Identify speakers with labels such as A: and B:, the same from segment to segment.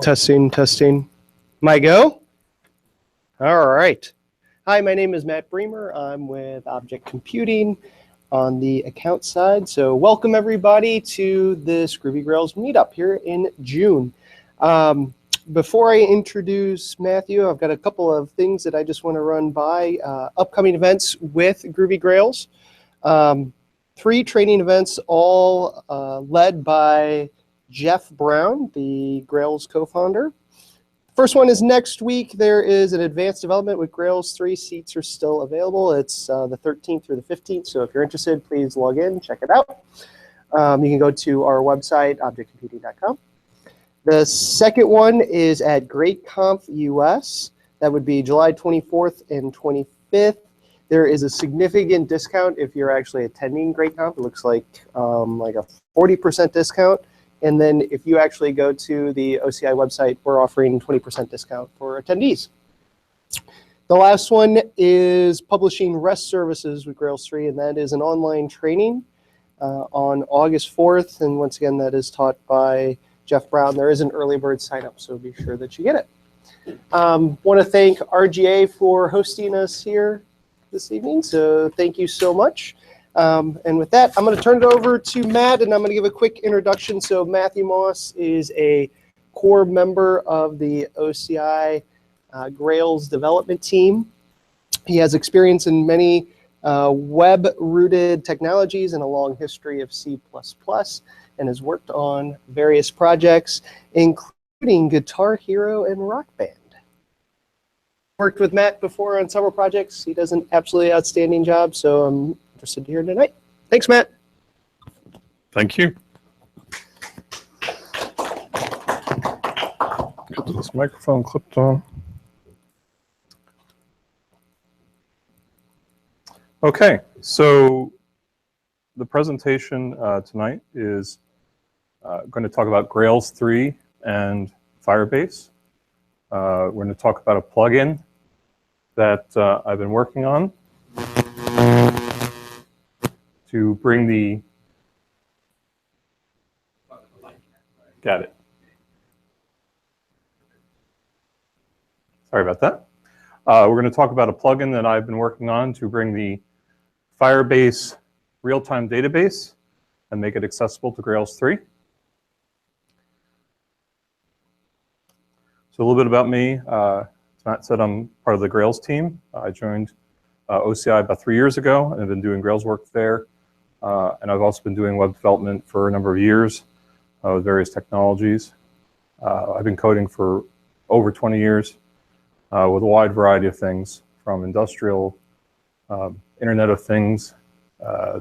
A: Testing, testing. My go? All right. Hi, my name is Matt Bremer. I'm with Object Computing on the account side. So welcome everybody to this Groovy Grails meetup here in June. Before I introduce Matthew, I've got a couple of things that I just want to run by. Upcoming events with Groovy Grails. 3 training events, all led by Jeff Brown, the Grails co-founder. First one is next week. There is an advanced development with Grails 3. Seats are still available. It's the 13th through the 15th. So if you're interested, please log in, check it out. You can go to our website, objectcomputing.com. The second one is at GreatConf US. That would be July 24th and 25th. There is a significant discount if you're actually attending GreatConf. It looks like a 40% discount. And then if you actually go to the OCI website, we're offering 20% discount for attendees. The last one is publishing REST services with Grails 3, and that is an online training on August 4th. And once again, that is taught by Jeff Brown. There is an early bird sign up, so be sure that you get it. Want to thank RGA for hosting us here this evening, so thank you so much. And with that, I'm going to turn it over to Matt, and I'm going to give a quick introduction. So Matthew Moss is a core member of the OCI Grails development team. He has experience in many web-rooted technologies and a long history of C++, and has worked on various projects, including Guitar Hero and Rock Band. Worked with Matt before on several projects. He does an absolutely outstanding job, so I'm interested to hear tonight. Thanks, Matt.
B: Thank you. Get this microphone clipped on. Okay, so the presentation tonight is going to talk about Grails 3 and Firebase. We're going to talk about a plugin that I've been working on to bring the, got it. Sorry about that. We're going to talk about a plugin that I've been working on to bring the Firebase Realtime Database and make it accessible to Grails 3. So a little bit about me. As Matt said, I'm part of the Grails team. I joined OCI about 3 years ago, and I've been doing Grails work there. And I've also been doing web development for a number of years with various technologies. I've been coding for over 20 years with a wide variety of things, from industrial, Internet of Things,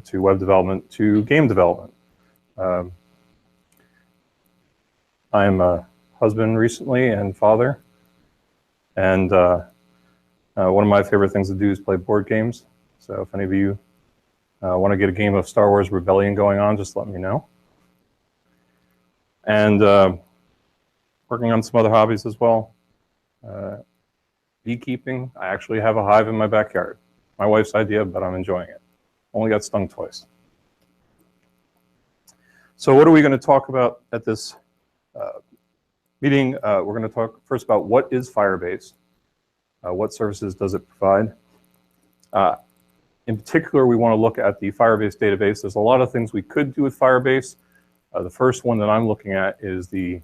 B: to web development, to game development. I'm a husband recently and father. And one of my favorite things to do is play board games. So if any of you want to get a game of Star Wars Rebellion going on, just let me know. And working on some other hobbies as well. Beekeeping. I actually have a hive in my backyard. My wife's idea, but I'm enjoying it. Only got stung twice. So what are we going to talk about at this meeting? We're going to talk first about what is Firebase, what services does it provide. In particular, we want to look at the Firebase database. There's a lot of things we could do with Firebase. The first one that I'm looking at is the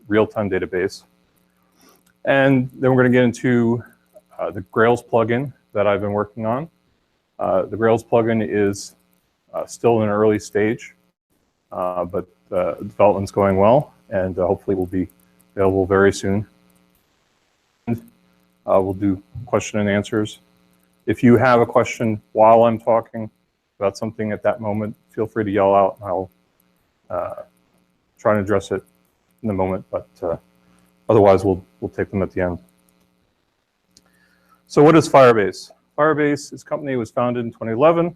B: real-time database. And then we're going to get into the Grails plugin that I've been working on. The Grails plugin is still in an early stage, but the development's going well, and hopefully will be available very soon. We'll do question and answers. If you have a question while I'm talking about something at that moment, feel free to yell out, and I'll try and address it in the moment, but otherwise we'll take them at the end. So what is Firebase? Firebase, this company was founded in 2011 and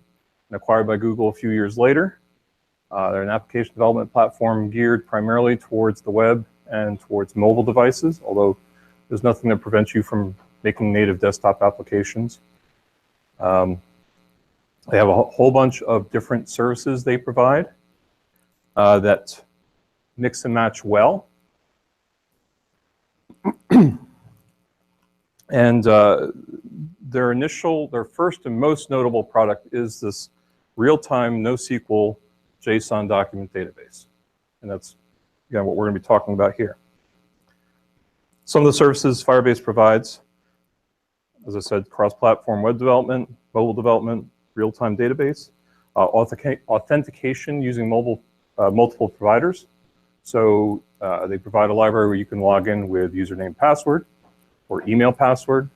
B: acquired by Google a few years later. They're an application development platform geared primarily towards the web and towards mobile devices, although there's nothing that prevents you from making native desktop applications. They have a whole bunch of different services they provide that mix and match well. And their first and most notable product is this real-time NoSQL JSON document database. And that's, again, what we're going to be talking about here. Some of the services Firebase provides, as I said, cross-platform web development, mobile development, real-time database, authentication using multiple providers. So they provide a library where you can log in with username, password, or email password,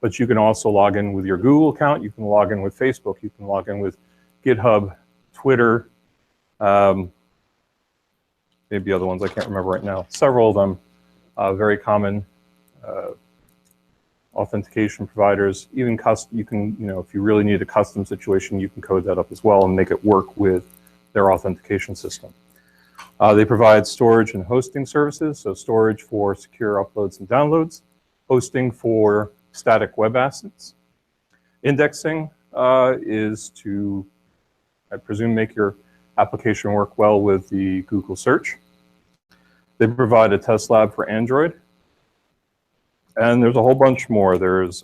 B: but you can also log in with your Google account, you can log in with Facebook, you can log in with GitHub, Twitter, maybe other ones I can't remember right now. Several of them, very common authentication providers. Even you can, if you really need a custom situation, you can code that up as well and make it work with their authentication system. They provide storage and hosting services, so storage for secure uploads and downloads, hosting for static web assets. Indexing is to, I presume, make your application work well with the Google search. They provide a test lab for Android. And there's a whole bunch more. There's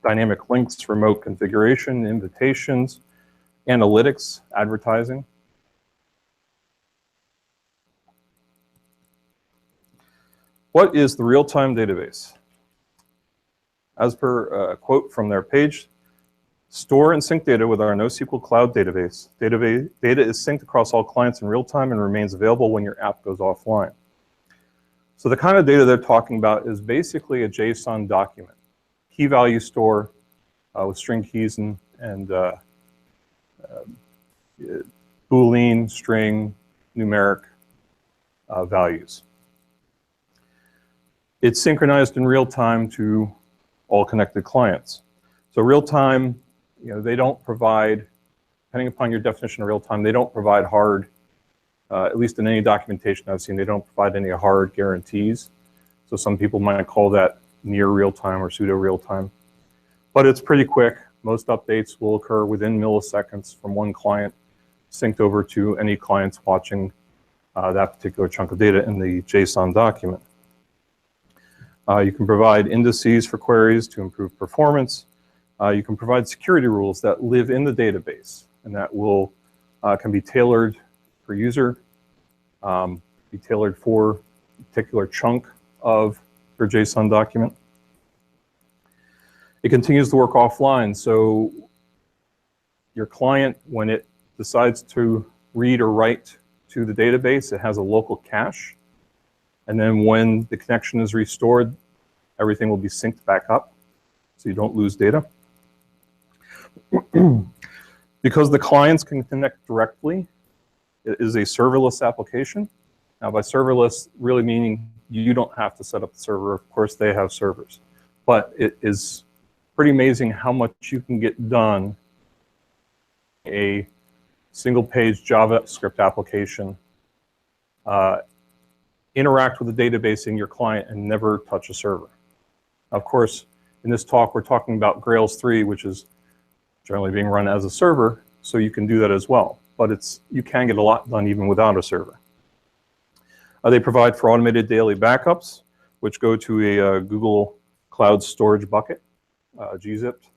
B: dynamic links, remote configuration, invitations, analytics, advertising. What is the real-time database? As per a quote from their page, store and sync data with our NoSQL Cloud database. Data is synced across all clients in real time and remains available when your app goes offline. So the kind of data they're talking about is basically a JSON document. KeyValueStore with string keys and Boolean, string, numeric values. It's synchronized in real time to all connected clients. So real time, they don't provide, depending upon your definition of real time, they don't provide hard, at least in any documentation I've seen, they don't provide any hard guarantees. So some people might call that near real time or pseudo real time. But it's pretty quick. Most updates will occur within milliseconds from one client synced over to any clients watching that particular chunk of data in the JSON document. You can provide indices for queries to improve performance. You can provide security rules that live in the database, and that will can be tailored per user, be tailored for a particular chunk of your JSON document. It continues to work offline, so your client, when it decides to read or write to the database, it has a local cache. And then when the connection is restored, everything will be synced back up, so you don't lose data. Because the clients can connect directly, it is a serverless application. Now, by serverless, really meaning you don't have to set up the server. Of course, they have servers. But it is pretty amazing how much you can get done in a single-page JavaScript application, interact with the database in your client and never touch a server. Of course, in this talk, we're talking about Grails 3, which is generally being run as a server, so you can do that as well. But you can get a lot done even without a server. They provide for automated daily backups, which go to a Google Cloud Storage bucket, gzipped,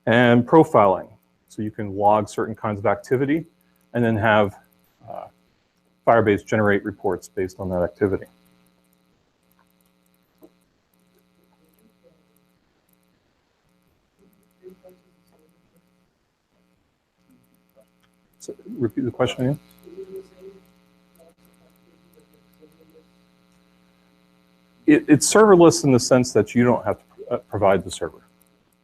B: and profiling. So you can log certain kinds of activity and then have Firebase generate reports based on that activity. So repeat the question again. It's serverless in the sense that you don't have to provide the server,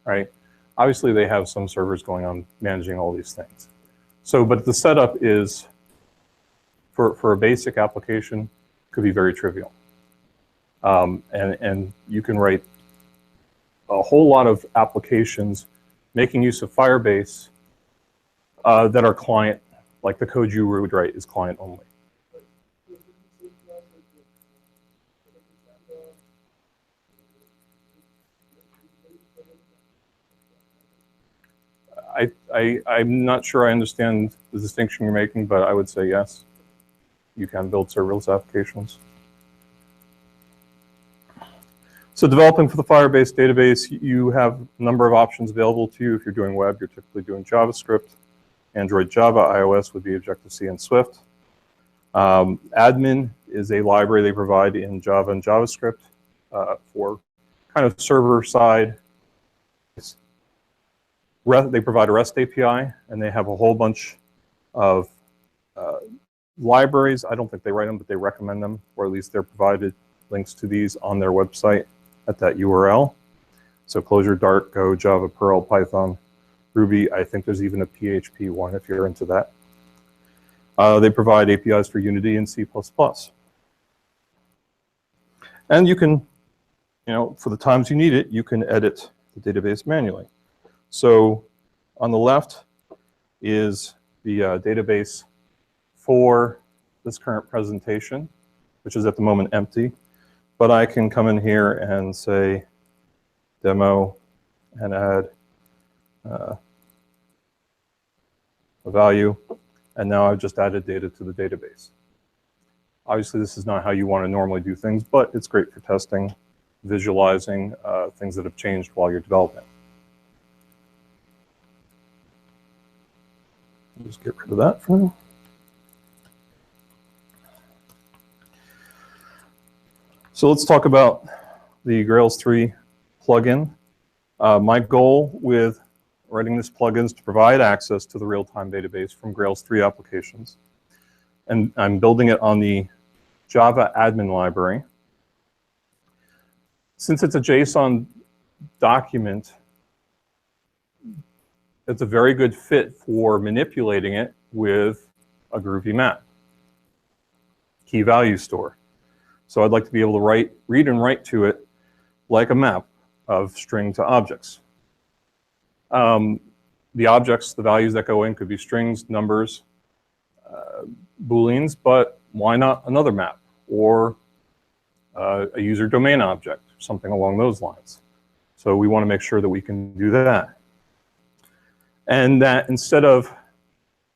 B: right? Obviously, they have some servers going on managing all these things. So, but the setup is, for a basic application, could be very trivial. And you can write a whole lot of applications making use of Firebase that are client, like the code you would write is client only. I'm not sure I understand the distinction you're making, but I would say yes. You can build serverless applications. So developing for the Firebase database, you have a number of options available to you. If you're doing web, you're typically doing JavaScript. Android, Java, iOS would be Objective-C and Swift. Admin is a library they provide in Java and JavaScript for kind of server side. They provide a REST API, and they have a whole bunch of libraries. I don't think they write them, but they recommend them, or at least they're provided links to these on their website at that URL. So Clojure, Dart, Go, Java, Perl, Python, Ruby. I think there's even a PHP one if you're into that. They provide APIs for Unity and C++. And you can, for the times you need it, you can edit the database manually. So on the left is the database for this current presentation, which is at the moment empty. But I can come in here and say demo and add a value. And now I've just added data to the database. Obviously, this is not how you want to normally do things, but it's great for testing, visualizing things that have changed while you're developing. Just get rid of that for now. So let's talk about the Grails 3 plugin. My goal with writing this plugin is to provide access to the real-time database from Grails 3 applications. And I'm building it on the Java admin library. Since it's a JSON document, it's a very good fit for manipulating it with a Groovy map, KeyValueStore. So I'd like to be able to read and write to it like a map of string to objects. The objects, the values that go in could be strings, numbers, Booleans, but why not another map or a user domain object, something along those lines. So we want to make sure that we can do that. And that instead of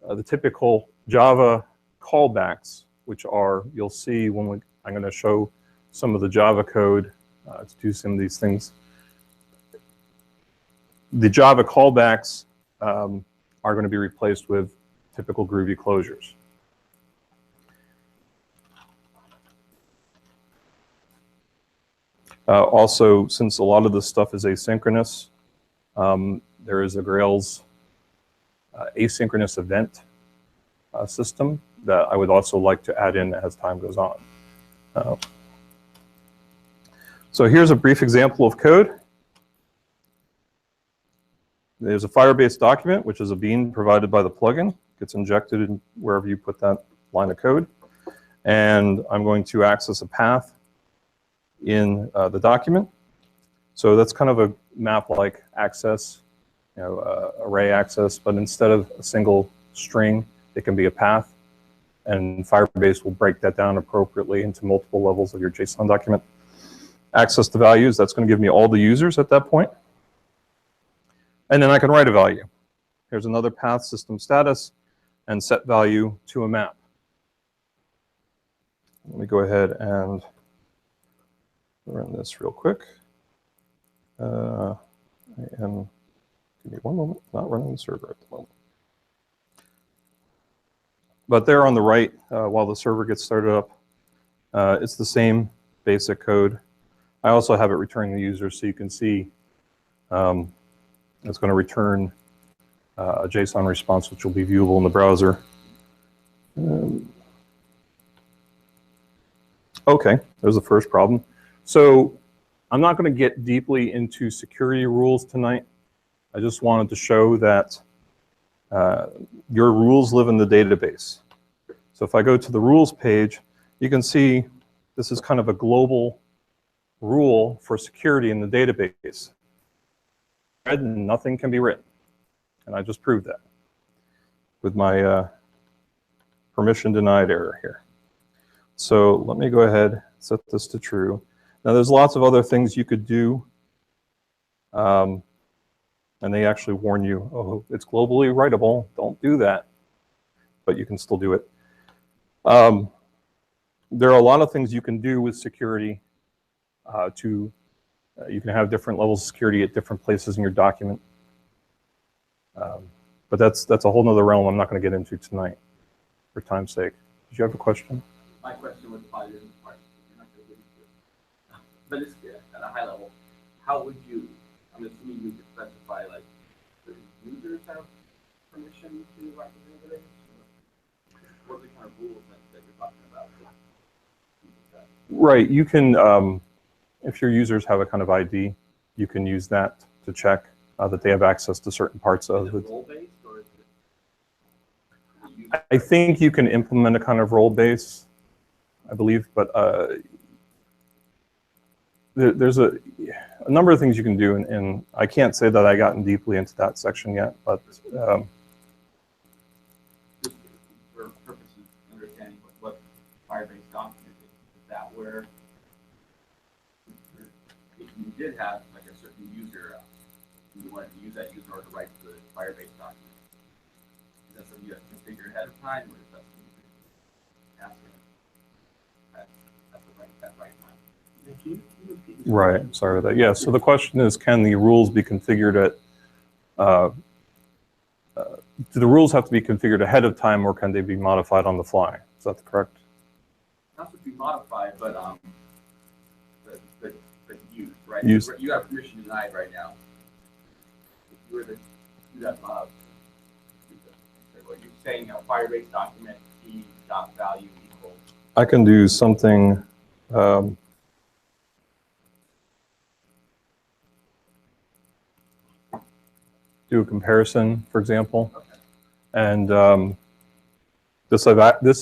B: the typical Java callbacks, which are, you'll see when I'm going to show some of the Java code to do some of these things. The Java callbacks are going to be replaced with typical Groovy closures. Also, since a lot of this stuff is asynchronous, there is a Grails asynchronous event system that I would also like to add in as time goes on. So here's a brief example of code. There's a Firebase document, which is a bean provided by the plugin. Gets injected in wherever you put that line of code. And I'm going to access a path in the document. So that's kind of a map-like access, array access, but instead of a single string, it can be a path. And Firebase will break that down appropriately into multiple levels of your JSON document. Access the values, that's going to give me all the users at that point. And then I can write a value. Here's another path, system status, and set value to a map. Let me go ahead and run this real quick. Give me one moment, not running the server at the moment. But there on the right, while the server gets started up, it's the same basic code. I also have it returning the user so you can see it's going to return a JSON response, which will be viewable in the browser. Okay, there's the first problem. So I'm not going to get deeply into security rules tonight. I just wanted to show that your rules live in the database. So if I go to the rules page, you can see this is kind of a global rule for security in the database. Read and nothing can be written. And I just proved that with my permission denied error here. So let me go ahead, set this to true. Now there's lots of other things you could do. And they actually warn you, oh, it's globally writable, don't do that. But you can still do it. There are a lot of things you can do with security to You can have different levels of security at different places in your document. But that's a whole nother realm I'm not going to get into tonight for time's sake. Did you have a question?
C: My question was probably in part. You're not going to get into it. But it's at a high level. How would you, I'm assuming you could specify, like, the users have permission to write the database? What are the kind of rules that you're talking about?
B: Right. You can, if your users have a kind of ID, you can use that to check that they have access to certain parts of it.
C: Is it role-based, or is it?
B: I think you can implement a kind of role base, I believe, but there's a number of things you can do, and I can't say that I've gotten deeply into that section yet, but
C: For purposes of understanding what Firebase Document is that where if you did have like a certain user, you wanted to use that user to write the Firebase Document, is that something you have to configure ahead of time, or is that something you can ask at the right time?
B: right. Sorry about that. Yeah. So the question is, can the rules be configured at? Do the rules have to be configured ahead of time, or can they be modified on the fly? Is that correct?
C: Not to be modified, but used, right?
B: Used.
C: You have permission denied right now. If you were to do that, what you're saying, a Firebase document key.value equals.
B: I can do something. Do a comparison, for example,
C: Okay.
B: and this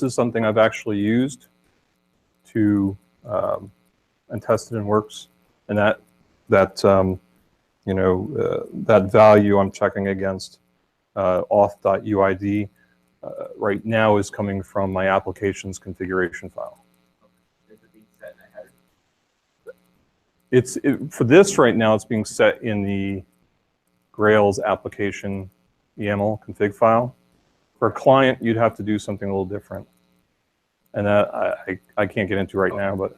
B: is something I've actually used to and tested and works, and that value I'm checking against auth.uid right now is coming from my application's configuration file.
C: Okay. Is it being set in a header?
B: For this right now, it's being set in the Grails application YAML config file. For a client, you'd have to do something a little different, and that I can't get into right now, but.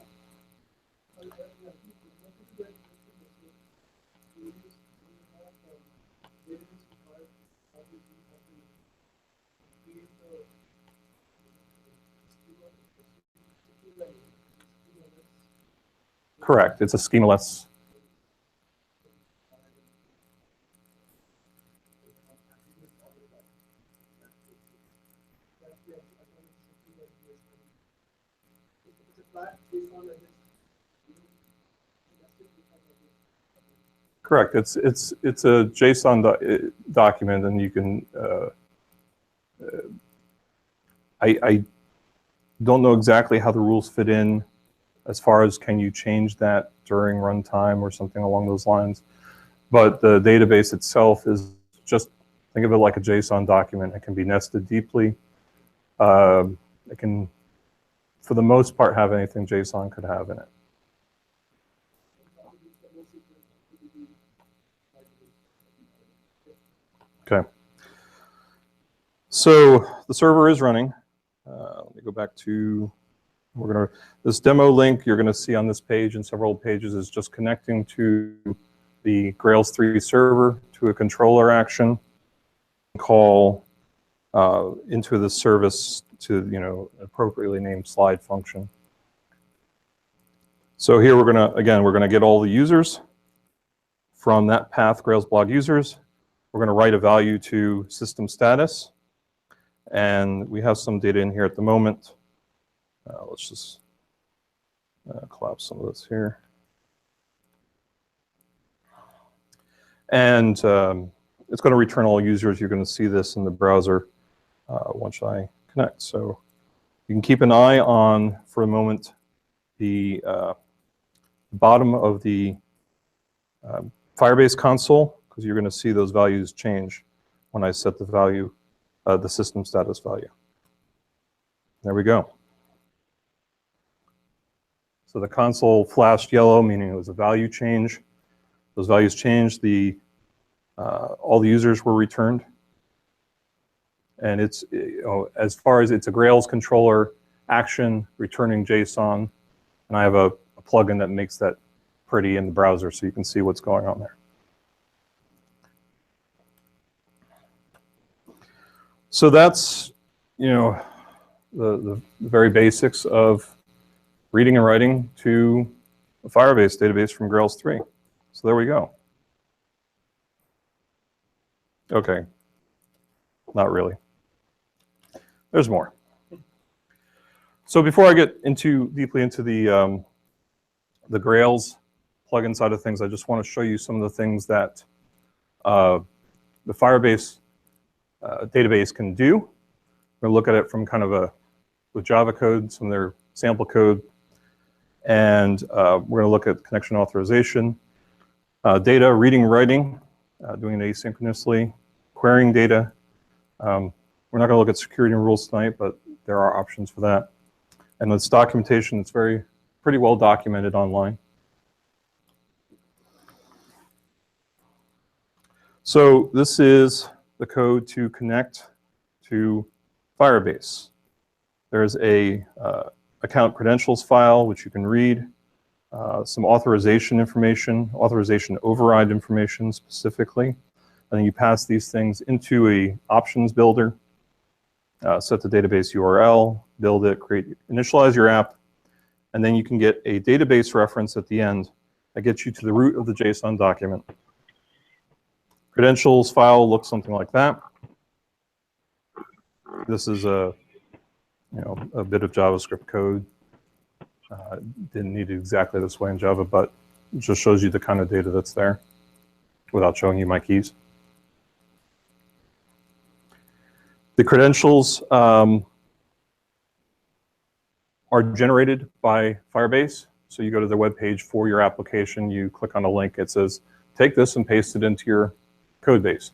B: Correct. It's a schemaless. Correct. It's a JSON document, and you can. I don't know exactly how the rules fit in, as far as can you change that during runtime or something along those lines. But the database itself is just, think of it like a JSON document. It can be nested deeply. It can, for the most part, have anything JSON could have in it. Okay. So the server is running. Let me go back to, this demo link you're gonna see on this page and several pages is just connecting to the Grails 3 server to a controller action, call into the service to appropriately named slide function. So here we're gonna get all the users from that path, Grails blog users. We're gonna write a value to system status, and we have some data in here at the moment. Let's just collapse some of this here. And it's going to return all users. You're going to see this in the browser once I connect. So you can keep an eye on, for a moment, the bottom of the Firebase console, because you're going to see those values change when I set the value, the system status value. There we go. So the console flashed yellow, meaning it was a value change. Those values changed. All the users were returned. And it's, as far as it's a Grails controller action returning JSON, and I have a plugin that makes that pretty in the browser so you can see what's going on there. So that's, the very basics of reading and writing to a Firebase database from Grails 3. So there we go. Okay, not really. There's more. So before I get deeply into the Grails plugin side of things, I just want to show you some of the things that the Firebase database can do. We're going to look at it from kind of with Java code, some of their sample code, and we're going to look at connection authorization, data, reading, writing, doing it asynchronously, querying data. We're not going to look at security and rules tonight, but there are options for that. And it's documentation that's pretty well documented online. So this is the code to connect to Firebase. There's a account credentials file, which you can read, some authorization information, authorization override information specifically. And then you pass these things into a options builder, set the database URL, build it, initialize your app, and then you can get a database reference at the end that gets you to the root of the JSON document. Credentials file looks something like that. This is a bit of JavaScript code. Didn't need it exactly this way in Java, but it just shows you the kind of data that's there without showing you my keys. The credentials are generated by Firebase. So you go to the web page for your application, you click on a link, it says, take this and paste it into your code base.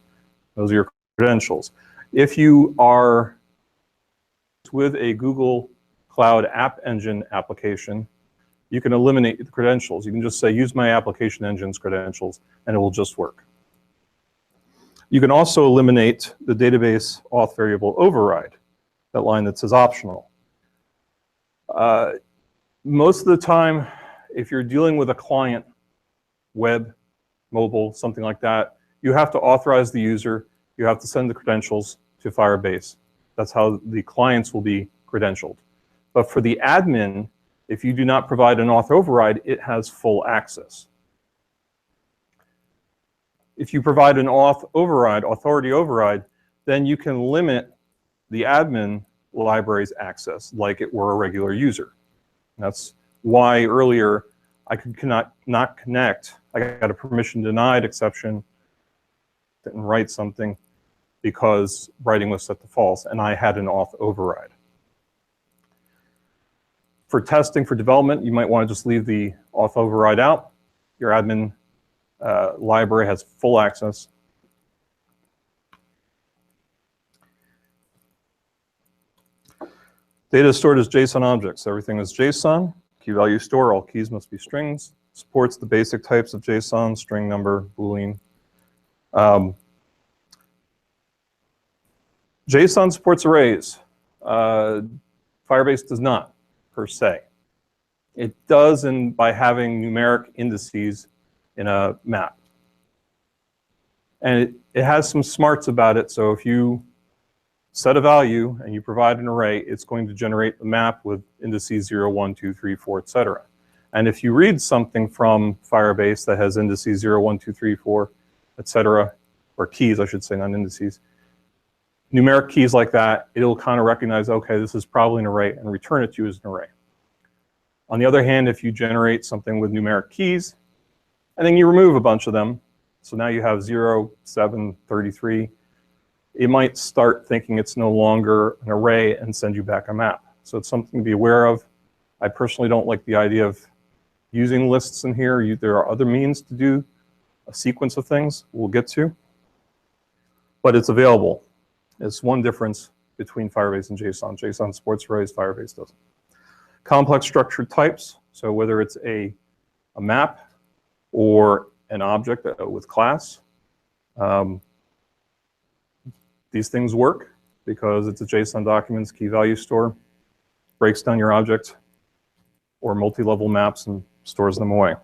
B: Those are your credentials. If you are with a Google Cloud App Engine application, you can eliminate the credentials. You can just say, use my application engine's credentials, and it will just work. You can also eliminate the database auth variable override, that line that says optional. Most of the time, if you're dealing with a client, web, mobile, something like that, you have to authorize the user, you have to send the credentials to Firebase. That's how the clients will be credentialed. But for the admin, if you do not provide an auth override, it has full access. If you provide an auth override, authority override, then you can limit the admin library's access like it were a regular user. And that's why earlier I could not connect. I got a permission denied exception, didn't write something because writing was set to false, and I had an auth override. For testing, for development, you might want to just leave the auth override out. Your admin library has full access. Data is stored as JSON objects. Everything is JSON. KeyValueStore, all keys must be strings. Supports the basic types of JSON, string, number, Boolean. JSON supports arrays. Firebase does not, per se. It does by having numeric indices in a map. And it has some smarts about it. So if you set a value and you provide an array, it's going to generate a map with indices 0, 1, 2, 3, 4, etc. And if you read something from Firebase that has indices 0, 1, 2, 3, 4, etc., or keys, I should say, not indices, numeric keys like that, it'll kind of recognize, okay, this is probably an array, and return it to you as an array. On the other hand, if you generate something with numeric keys, and then you remove a bunch of them, so now you have 0, 7, 33, it might start thinking it's no longer an array and send you back a map. So it's something to be aware of. I personally don't like the idea of using lists in here. There are other means to do a sequence of things we'll get to, but it's available. It's one difference between Firebase and JSON. JSON supports arrays, Firebase doesn't. Complex structured types, so whether it's a map or an object with class, these things work because it's a JSON document, KeyValueStore, breaks down your object or multi-level maps and stores them away.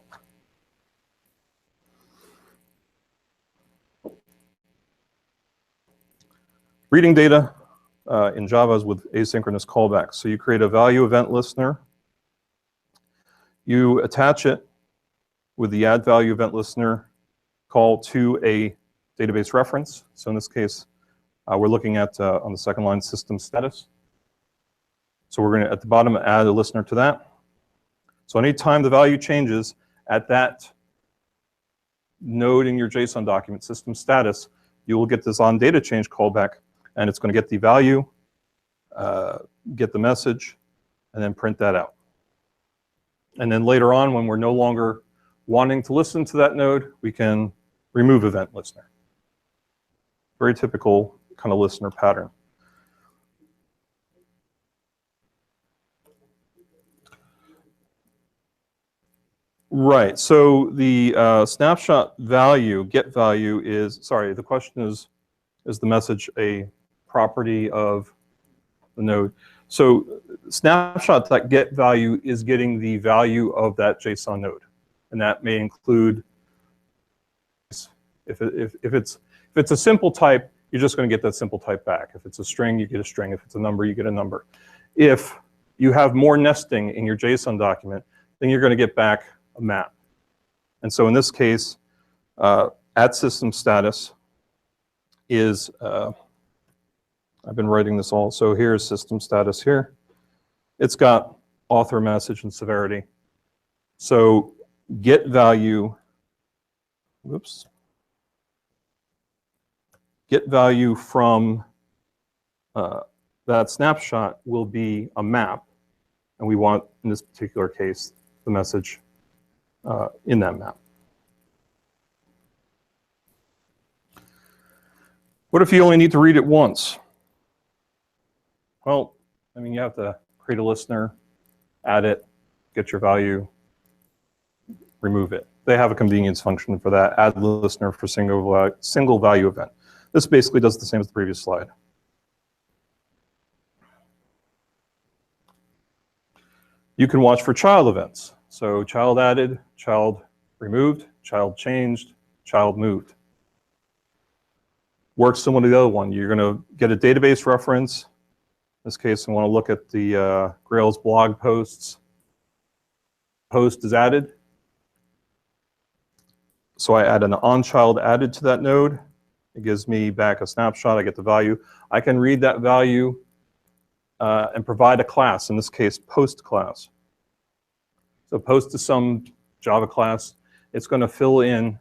B: Reading data in Java is with asynchronous callbacks. So you create a value event listener. You attach it with the add value event listener call to a database reference. So in this case, we're looking at, on the second line, system status. So we're going to, at the bottom, add a listener to that. So anytime the value changes at that node in your JSON document, system status, you will get this on data change callback, and it's going to get the value, get the message, and then print that out. And then later on, when we're no longer wanting to listen to that node, we can remove event listener. Very typical kind of listener pattern. Right, so the snapshot value, get value is, sorry, the question is the message a property of the node? So snapshot.get value is getting the value of that JSON node. And that may include, if it's a simple type, you're just going to get that simple type back. If it's a string, you get a string. If it's a number, you get a number. If you have more nesting in your JSON document, then you're going to get back a map. And so in this case, at system status is, I've been writing this all. So here's system status here. It's got author, message, and severity. So get value, whoops. Get value from that snapshot will be a map. And we want, in this particular case, the message in that map. What if you only need to read it once? Well, I mean, you have to create a listener, add it, get your value, remove it. They have a convenience function for that, add the listener for single value event. This basically does the same as the previous slide. You can watch for child events. So child added, child removed, child changed, child moved. Works similar to the other one. You're going to get a database reference. In this case, I want to look at the Grails blog posts. Post is added. So I add an onChild added to that node. It gives me back a snapshot. I get the value. I can read that value and provide a class, in this case, post class. So post is some Java class. It's going to fill in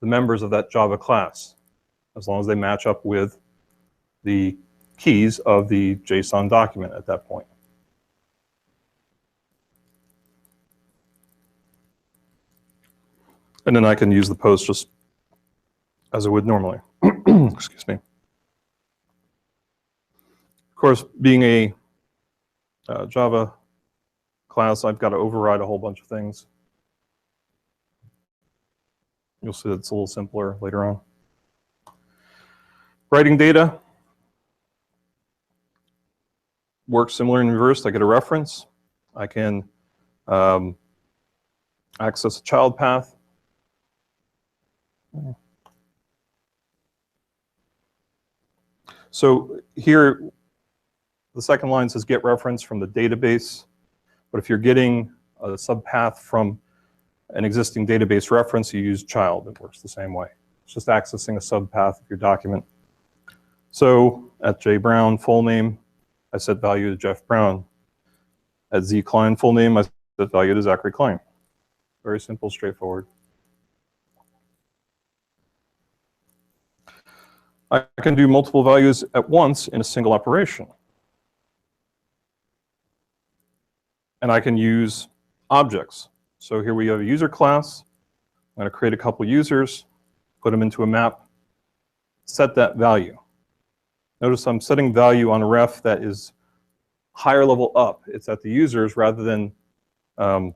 B: the members of that Java class, as long as they match up with the keys of the JSON document at that point. And then I can use the post just as I would normally. Excuse me. Of course, being a Java class, I've got to override a whole bunch of things. You'll see that it's a little simpler later on. Writing data works similar in reverse. I get a reference. I can access a child path. So here, the second line says get reference from the database. But if you're getting a subpath from an existing database reference, you use child. It works the same way. It's just accessing a subpath of your document. So at J Brown full name, I set value to Jeff Brown. At Z Klein full name, I set value to Zachary Klein. Very simple, straightforward. I can do multiple values at once in a single operation. And I can use objects. So here we have a user class. I'm going to create a couple users, put them into a map, set that value. Notice I'm setting value on a ref that is higher level up. It's at the users rather than the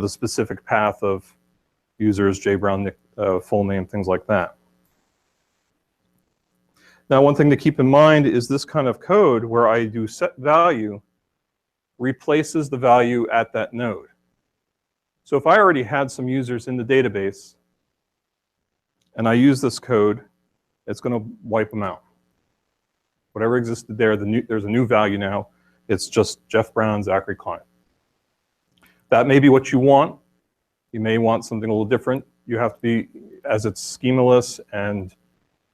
B: specific path of users, J Brown, full name, things like that. Now, one thing to keep in mind is this kind of code where I do set value replaces the value at that node. So if I already had some users in the database and I use this code, it's going to wipe them out. Whatever existed there, there's a new value now. It's just Jeff Brown, Zachary Klein. That may be what you want. You may want something a little different. You have to be, as it's schemaless, and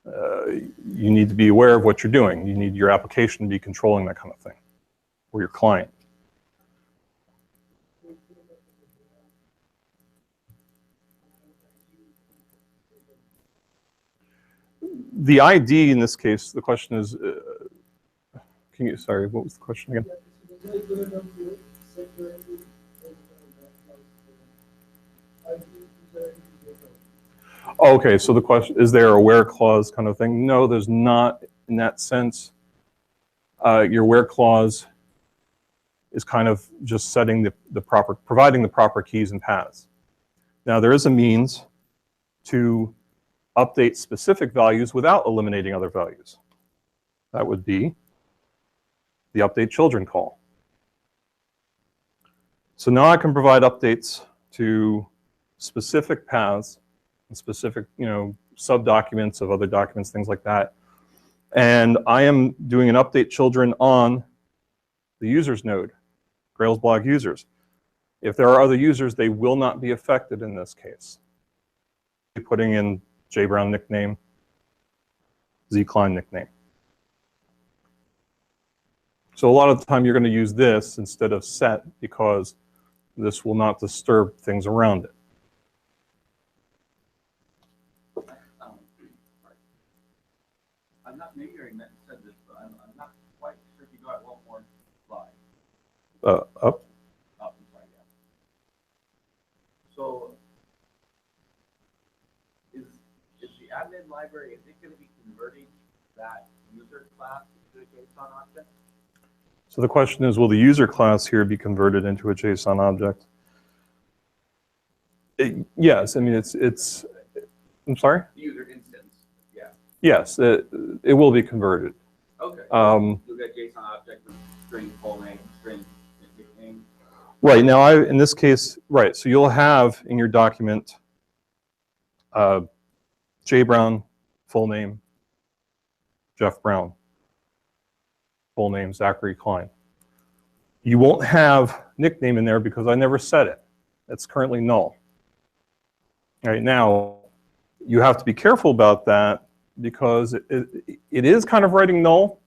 B: you need to be aware of what you're doing. You need your application to be controlling that kind of thing, or your client. The ID in this case, the question is, sorry, what was the question again? Okay, so the question, is there a where clause kind of thing? No, there's not in that sense. Your where clause is kind of just setting providing the proper keys and paths. Now there is a means to update specific values without eliminating other values. That would be the update children call. So now I can provide updates to specific paths and specific, sub-documents of other documents, things like that. And I am doing an update children on the users node, Grails blog users. If there are other users, they will not be affected in this case. Putting in J Brown nickname, Z Klein nickname. So a lot of the time you're going to use this instead of set because this will not disturb things around it.
C: I'm not, maybe you already said this, but I'm not quite sure if you got one more slide.
B: Up?
C: Up, I'm sorry, yeah. So, is the admin library, is it going to be converting that user class into a JSON object?
B: So the question is, will the user class here be converted into a JSON object? Yes, I mean, it's I'm sorry?
C: The user instance, yeah.
B: Yes, it will be converted.
C: Okay. You'll get JSON object with string full name, string nickname.
B: Right, now in this case, right, so you'll have in your document J Brown, full name, Jeff Brown, full name, Zachary Klein. You won't have nickname in there because I never set it. It's currently null. Right now, you have to be careful about that because it is kind of writing null,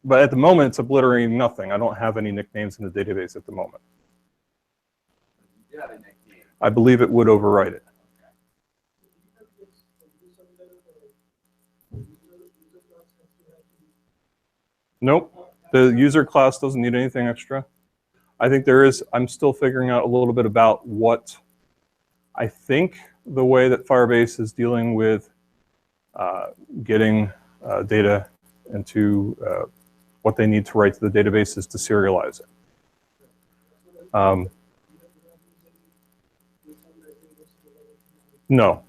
B: but at the moment it's obliterating nothing. I don't have any nicknames in the database at the moment.
C: You got a nickname.
B: I believe it would overwrite it. Nope, the user class doesn't need anything extra. I think there is, I'm still figuring out a little bit about what I think the way that Firebase is dealing with getting data into what they need to write to the database is to serialize it. No.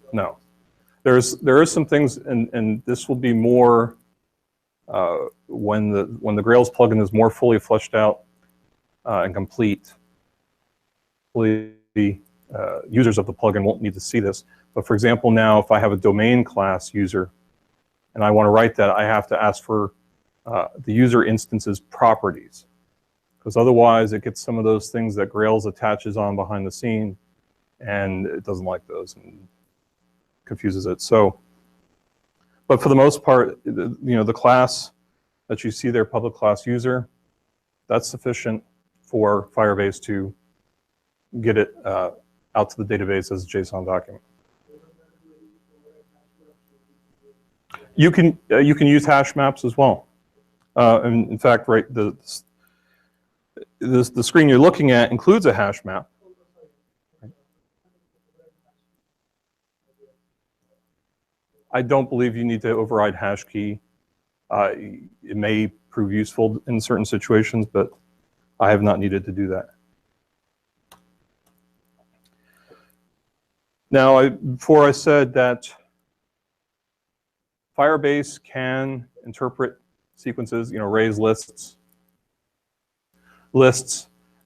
B: There is some things, and this will be more when the Grails plugin is more fully fleshed out and complete. Users of the plugin won't need to see this. But for example, now if I have a domain class user and I want to write that, I have to ask for the user instance's properties, because otherwise it gets some of those things that Grails attaches on behind the scene, and it doesn't like those and confuses it. So, but for the most part, the class that you see there, public class user, that's sufficient for Firebase to get it out to the database as a JSON document. You can use hash maps as well. And in fact, right, the screen you're looking at includes a hash map. I don't believe you need to override hash key. It may prove useful in certain situations, but I have not needed to do that. Now, before I said that Firebase can interpret sequences, arrays, lists,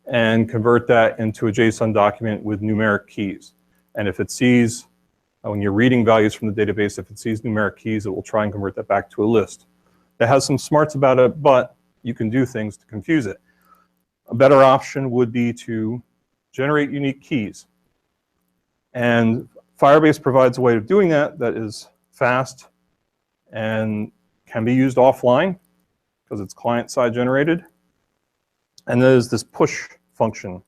B: and convert that into a JSON document with numeric keys. And if it sees When you're reading values from the database, if it sees numeric keys, it will try and convert that back to a list. It has some smarts about it, but you can do things to confuse it. A better option would be to generate unique keys. And Firebase provides a way of doing that that is fast and can be used offline because it's client-side generated. And there's this push function.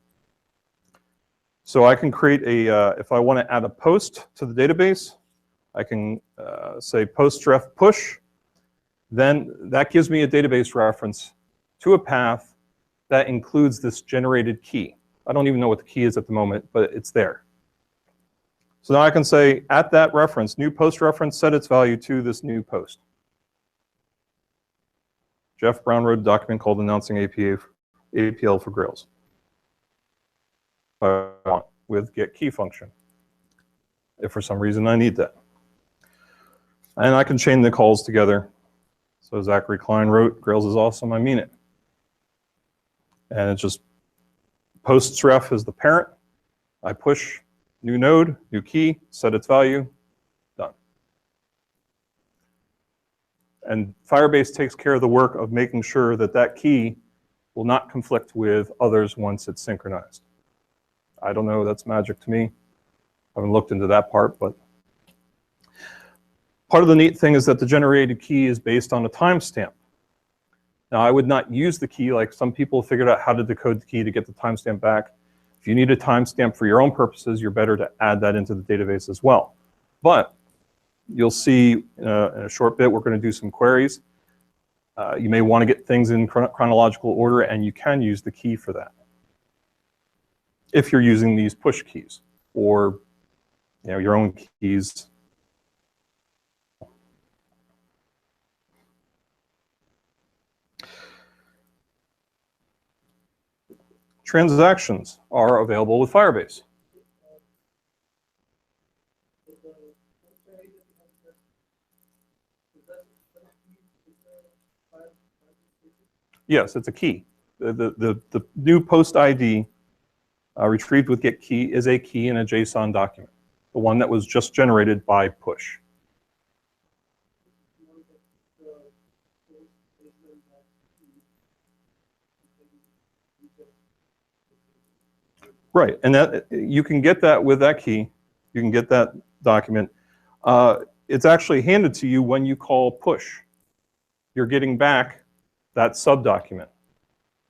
B: So I can create a, if I want to add a post to the database, I can say postref push. Then that gives me a database reference to a path that includes this generated key. I don't even know what the key is at the moment, but it's there. So now I can say, at that reference, new post reference, set its value to this new post. Jeff Brown wrote a document called Announcing APL for Grails. I want with get key function, if for some reason I need that. And I can chain the calls together. So Zachary Klein wrote, Grails is awesome, I mean it. And it's just postref is the parent. I push new node, new key, set its value, done. And Firebase takes care of the work of making sure that that key will not conflict with others once it's synchronized. I don't know, that's magic to me. I haven't looked into that part, but part of the neat thing is that the generated key is based on a timestamp. Now, I would not use the key like some people figured out how to decode the key to get the timestamp back. If you need a timestamp for your own purposes, you're better to add that into the database as well. But you'll see in a short bit, we're going to do some queries. You may want to get things in chronological order, and you can use the key for that if you're using these push keys or your own keys. Transactions are available with Firebase. Yes, it's a key. The new post ID retrieved with get key is a key in a JSON document, the one that was just generated by push. Right, and that you can get that with that key. You can get that document. It's actually handed to you when you call push. You're getting back that subdocument.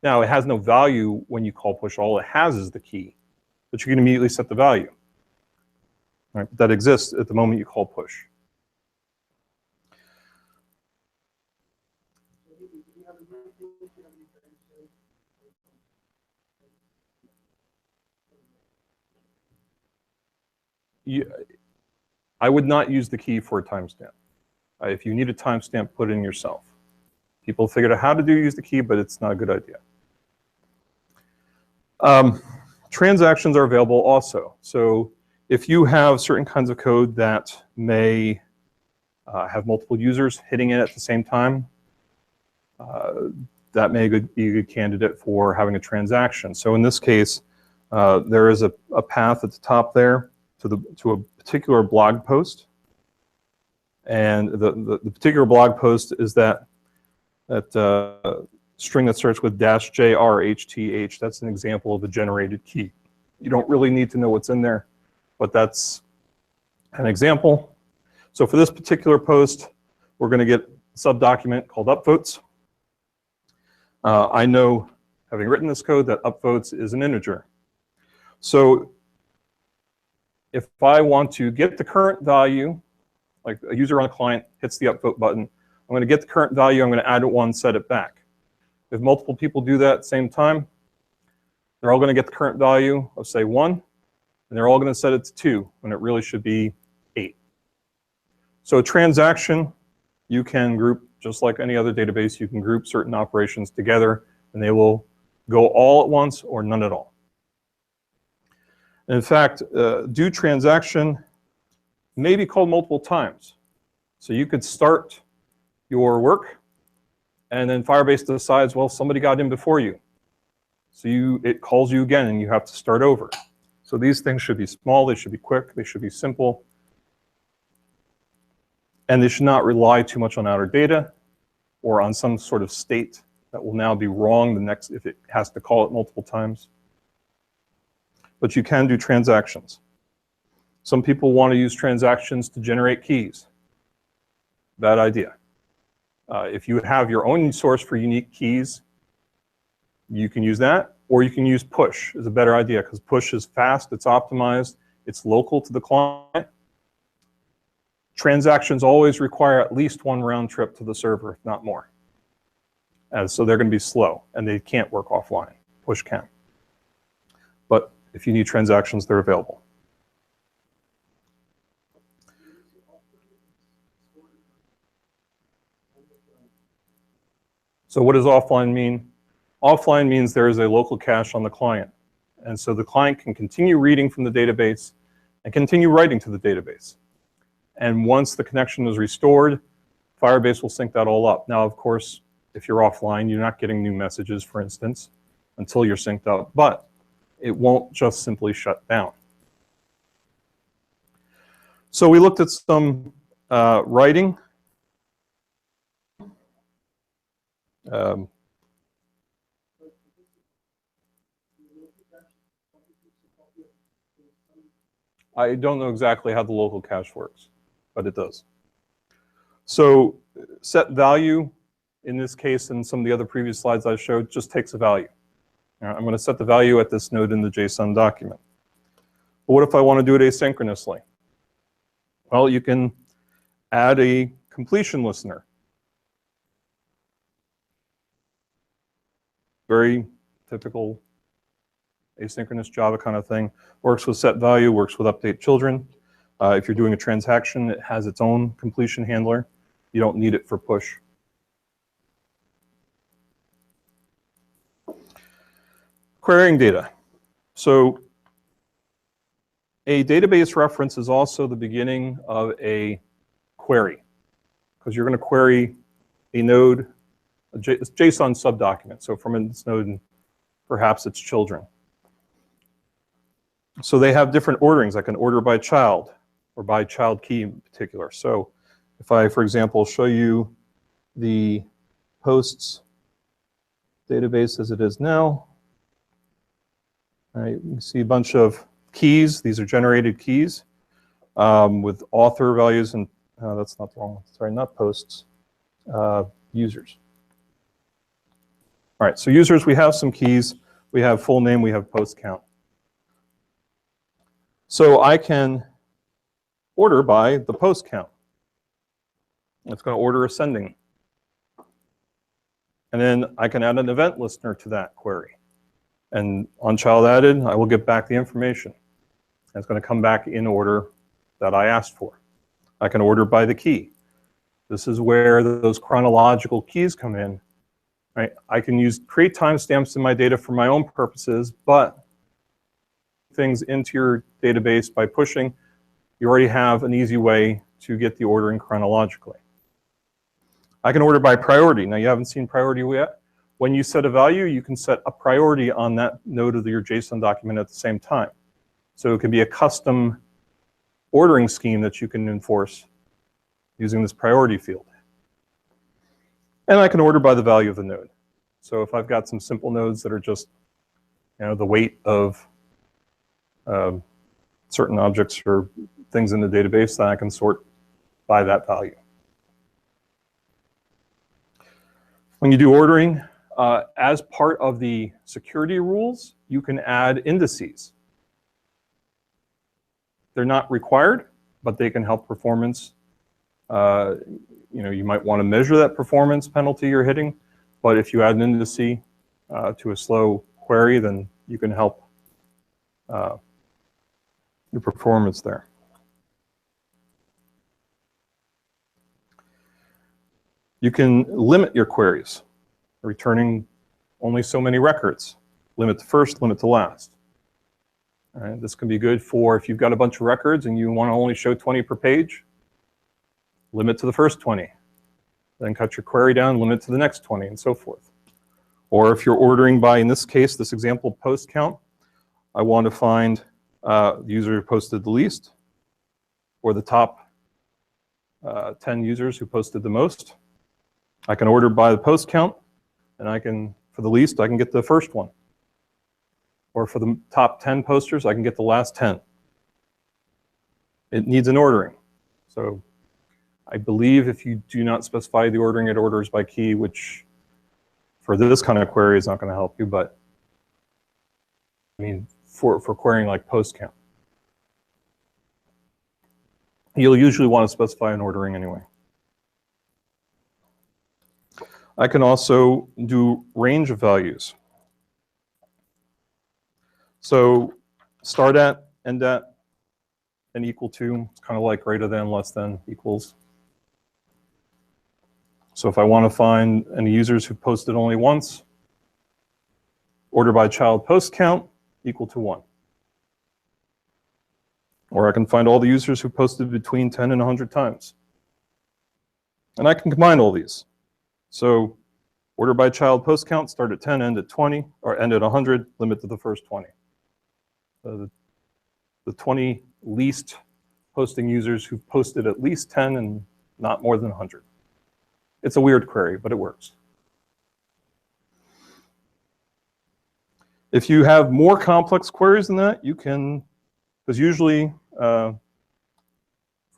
B: Now, it has no value when you call push. All it has is the key, but you can immediately set the value. Right, that exists at the moment you call push. I would not use the key for a timestamp. If you need a timestamp, put it in yourself. People figured out how to use the key, but it's not a good idea. Transactions are available also. So if you have certain kinds of code that may have multiple users hitting it at the same time, that may be a good candidate for having a transaction. So in this case, there is a path at the top there to a particular blog post. And the particular blog post is that string that starts with -JRHTH. That's an example of a generated key. You don't really need to know what's in there, but that's an example. So for this particular post, we're going to get a subdocument called upvotes. I know, having written this code, that upvotes is an integer. So if I want to get the current value, like a user on a client hits the upvote button, I'm going to get the current value, I'm going to add it one, set it back. If multiple people do that at the same time, they're all going to get the current value of, say, 1, and they're all going to set it to 2, when it really should be 8. So a transaction, you can group, just like any other database, you can group certain operations together, and they will go all at once or none at all. And in fact, do transaction may be called multiple times. So you could start your work, and then Firebase decides, well, somebody got in before you. So it calls you again, and you have to start over. So these things should be small, they should be quick, they should be simple. And they should not rely too much on outer data or on some sort of state that will now be wrong the next if it has to call it multiple times. But you can do transactions. Some people want to use transactions to generate keys. Bad idea. If you have your own source for unique keys, you can use that, or you can use push is a better idea because push is fast, it's optimized, it's local to the client. Transactions always require at least one round trip to the server, if not more. So they're going to be slow, and they can't work offline. Push can. But if you need transactions, they're available. So what does offline mean? Offline means there is a local cache on the client. And so the client can continue reading from the database and continue writing to the database. And once the connection is restored, Firebase will sync that all up. Now, of course, if you're offline, you're not getting new messages, for instance, until you're synced up. But it won't just simply shut down. So we looked at some writing. I don't know exactly how the local cache works, but it does. So SetValue, in this case, and some of the other previous slides I showed, just takes a value. I'm going to set the value at this node in the JSON document. But what if I want to do it asynchronously? Well, you can add a completion listener. Very typical asynchronous Java kind of thing. Works with SetValue, works with update children. If you're doing a transaction, it has its own completion handler. You don't need it for push. Querying data. So a database reference is also the beginning of a query, because you're going to query a node, a JSON subdocument. So from this node, and perhaps its children. So they have different orderings. I can order by child or by child key in particular. So if I, for example, show you the posts database as it is now, you can see a bunch of keys. These are generated keys with author values and that's not the wrong one. Sorry, not posts, users. All right, so users, we have some keys. We have full name, we have post count. So I can order by the post count. It's going to order ascending. And then I can add an event listener to that query. And on child added, I will get back the information. And it's going to come back in order that I asked for. I can order by the key. This is where those chronological keys come in. Right? I can create timestamps in my data for my own purposes, but things into your database by pushing, you already have an easy way to get the ordering chronologically. I can order by priority. Now, you haven't seen priority yet. When you set a value, you can set a priority on that node of your JSON document at the same time. So it can be a custom ordering scheme that you can enforce using this priority field. And I can order by the value of the node. So if I've got some simple nodes that are just, the weight of certain objects or things in the database, then I can sort by that value. When you do ordering, as part of the security rules, you can add indices. They're not required, but they can help performance. You might want to measure that performance penalty you're hitting, but if you add an indice to a slow query, then you can help your performance there. You can limit your queries, returning only so many records. Limit to first, limit to last. All right, this can be good for if you've got a bunch of records and you want to only show 20 per page, limit to the first 20. Then cut your query down, limit to the next 20, and so forth. Or if you're ordering by, in this case, this example post count, I want to find the user who posted the least, or the top 10 users who posted the most. I can order by the post count, and I can, for the least, I can get the first one. Or for the top 10 posters, I can get the last 10. It needs an ordering. So I believe if you do not specify the ordering, it orders by key, which for this kind of query is not going to help you, but I mean, for querying like post count. You'll usually want to specify an ordering anyway. I can also do range of values. So start at, end at, and equal to. It's kind of like greater than, less than, equals. So if I want to find any users who posted only once, order by child post count equal to 1. Or I can find all the users who posted between 10 and 100 times. And I can combine all these. So order by child post count, start at 10, end at 20, or end at 100, limit to the first 20. So the 20 least posting users who posted at least 10 and not more than 100. It's a weird query, but it works. If you have more complex queries than that, you can, because usually, if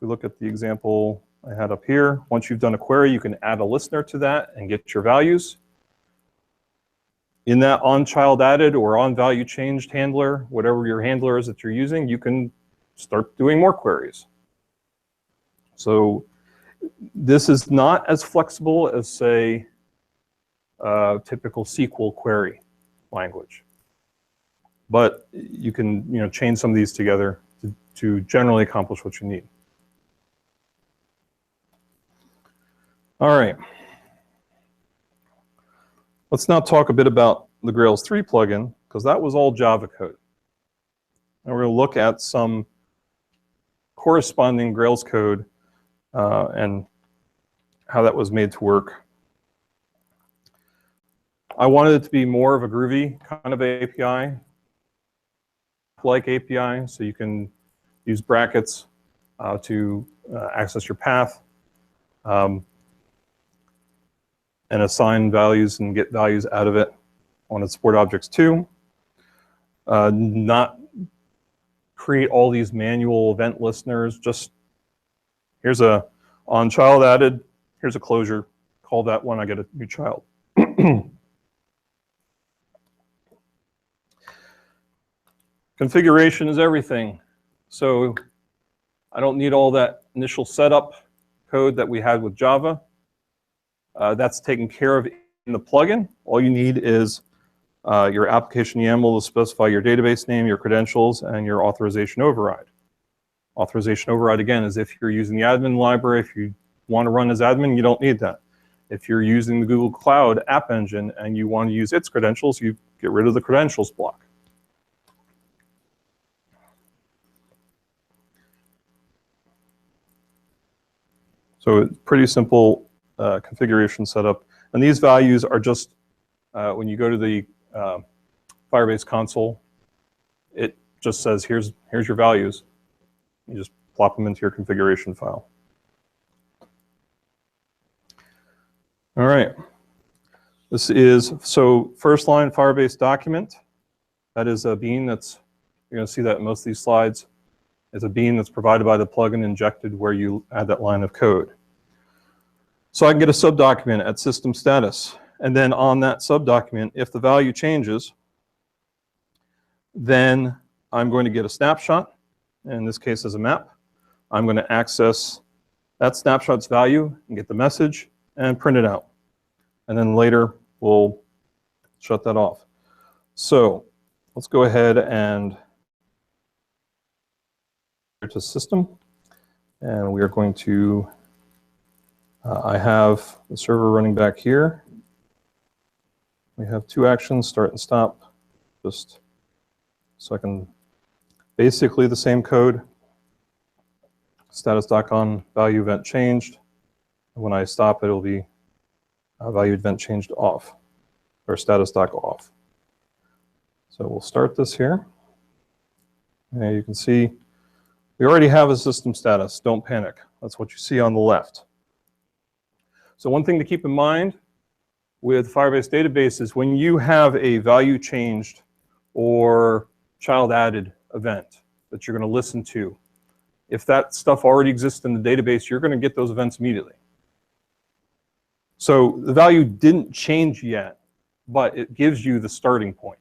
B: we look at the example I had up here, once you've done a query, you can add a listener to that and get your values. In that onChildAdded or onValueChanged handler, whatever your handler is that you're using, you can start doing more queries. So this is not as flexible as, say, a typical SQL query language. But you can chain some of these together to generally accomplish what you need. All right. Let's now talk a bit about the Grails 3 plugin, because that was all Java code. And we're going to look at some corresponding Grails code and how that was made to work. I wanted it to be more of a groovy kind of API, like API, so you can use brackets to access your path and assign values and get values out of it. I want to support objects too. Not create all these manual event listeners. Just here's a onChildAdded, here's a closure. Call that one, I get a new child. Configuration is everything. So I don't need all that initial setup code that we had with Java. That's taken care of in the plugin. All you need is your application YAML to specify your database name, your credentials, and your authorization override. Authorization override, again, is if you're using the admin library. If you want to run as admin, you don't need that. If you're using the Google Cloud App Engine and you want to use its credentials, you get rid of the credentials block. So it's pretty simple configuration setup. And these values are just, when you go to the Firebase console, it just says, here's your values. You just plop them into your configuration file. All right. This is, so first line, Firebase Document. That is a bean that's, you're going to see that in most of these slides. It's a bean that's provided by the plugin injected where you add that line of code. So I can get a subdocument at system status. And then on that subdocument, if the value changes, then I'm going to get a snapshot. In this case, as a map. I'm going to access that snapshot's value and get the message and print it out. And then later, we'll shut that off. So let's go ahead and to system. And we are going to, I have the server running back here. We have two actions, start and stop, just so I can, basically the same code. Status.on value event changed. When I stop, it'll be value event changed off, or status.off. So we'll start this here. And you can see we already have a system status. Don't panic. That's what you see on the left. So one thing to keep in mind with Firebase Database is when you have a value changed or child added event that you're going to listen to, if that stuff already exists in the database, you're going to get those events immediately. So the value didn't change yet, but it gives you the starting point.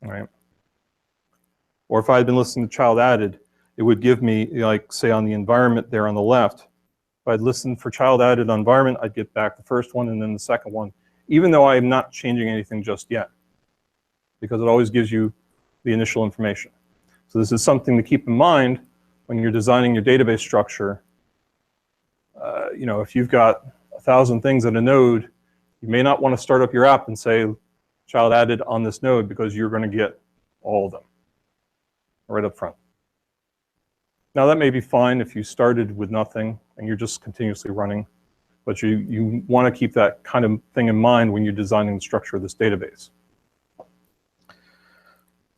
B: All right? Or if I had been listening to child added, it would give me, like, say, on the environment there on the left, if I'd listened for child added on environment, I'd get back the first one and then the second one, even though I'm not changing anything just yet, because it always gives you the initial information. So this is something to keep in mind when you're designing your database structure. You know, if you've got 1,000 things in a node, you may not want to start up your app and say child added on this node, because you're going to get all of them right up front. Now that may be fine if you started with nothing and you're just continuously running, but you want to keep that kind of thing in mind when you're designing the structure of this database.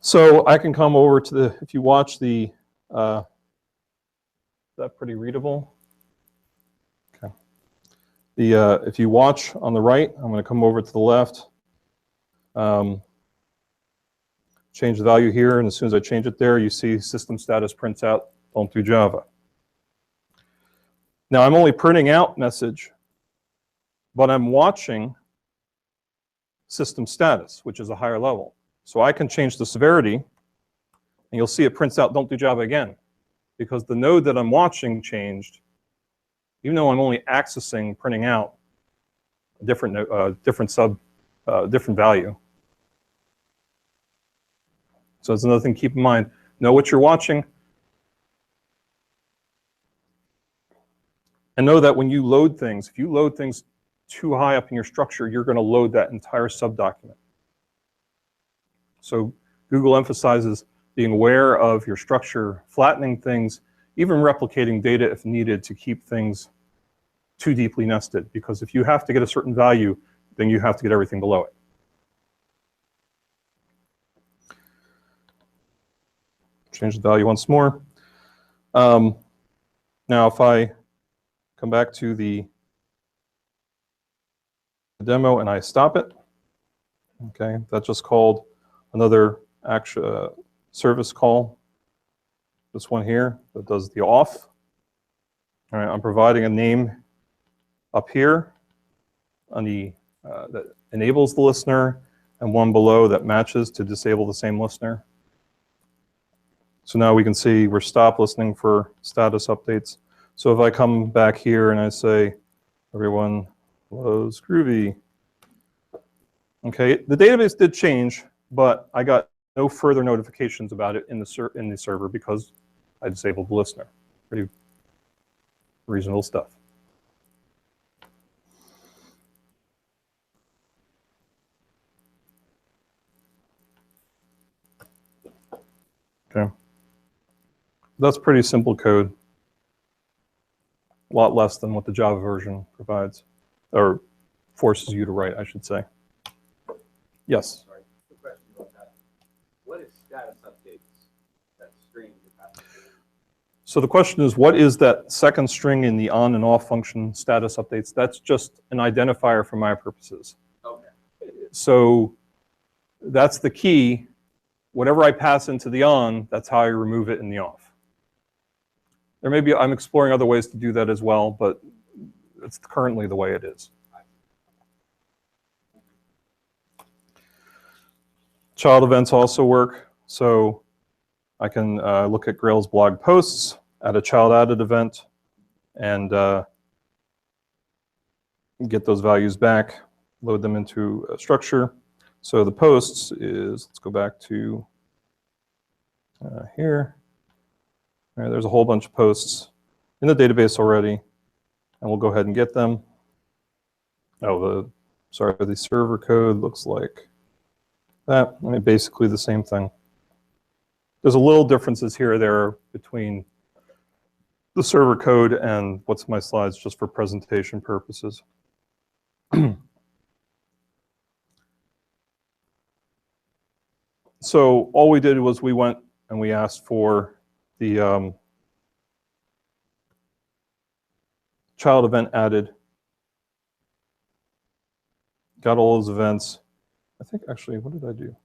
B: So I can come over to the, if you watch the, is that pretty readable? Okay. If you watch on the right, I'm going to come over to the left, change the value here, and as soon as I change it there, you see system status prints out, don't do Java. Now I'm only printing out message, but I'm watching system status, which is a higher level. So I can change the severity, and you'll see it prints out don't do Java again, because the node that I'm watching changed, even though I'm only accessing, printing out a different different value. So that's another thing to keep in mind. Know what you're watching, and know that when you load things, if you load things too high up in your structure, you're going to load that entire subdocument. So Google emphasizes being aware of your structure, flattening things, even replicating data if needed to keep things too deeply nested. Because if you have to get a certain value, then you have to get everything below it. Change the value once more. Now if I come back to the demo and I stop it, okay, that just called another actual service call. This one here that does the off. All right, I'm providing a name up here on the that enables the listener, and one below that matches to disable the same listener. So now we can see we're stop listening for status updates. So if I come back here and I say, everyone loves Groovy. Okay, the database did change, but I got no further notifications about it in the server because I disabled the listener. Pretty reasonable stuff. Okay. That's pretty simple code. A lot less than what the Java version provides, or forces you to write, I should say. Yes?
C: Sorry, quick question about that. What is status updates? That string you have to do?
B: So the question is, what is that second string in the on and off function status updates? That's just an identifier for my purposes.
C: Okay.
B: So that's the key. Whatever I pass into the on, that's how I remove it in the off. There may be, I'm exploring other ways to do that as well, but it's currently the way it is. Child events also work. So I can look at Grails blog posts, add a child added event, and get those values back, load them into a structure. So the posts is, let's go back to here. All right, there's a whole bunch of posts in the database already, and we'll go ahead and get them. Oh, sorry, the server code looks like that. I mean, basically the same thing. There's a little differences here or there between the server code and what's my slides just for presentation purposes. So all we did was we went and we asked for the child event added. Got all those events. I think actually, what did I do?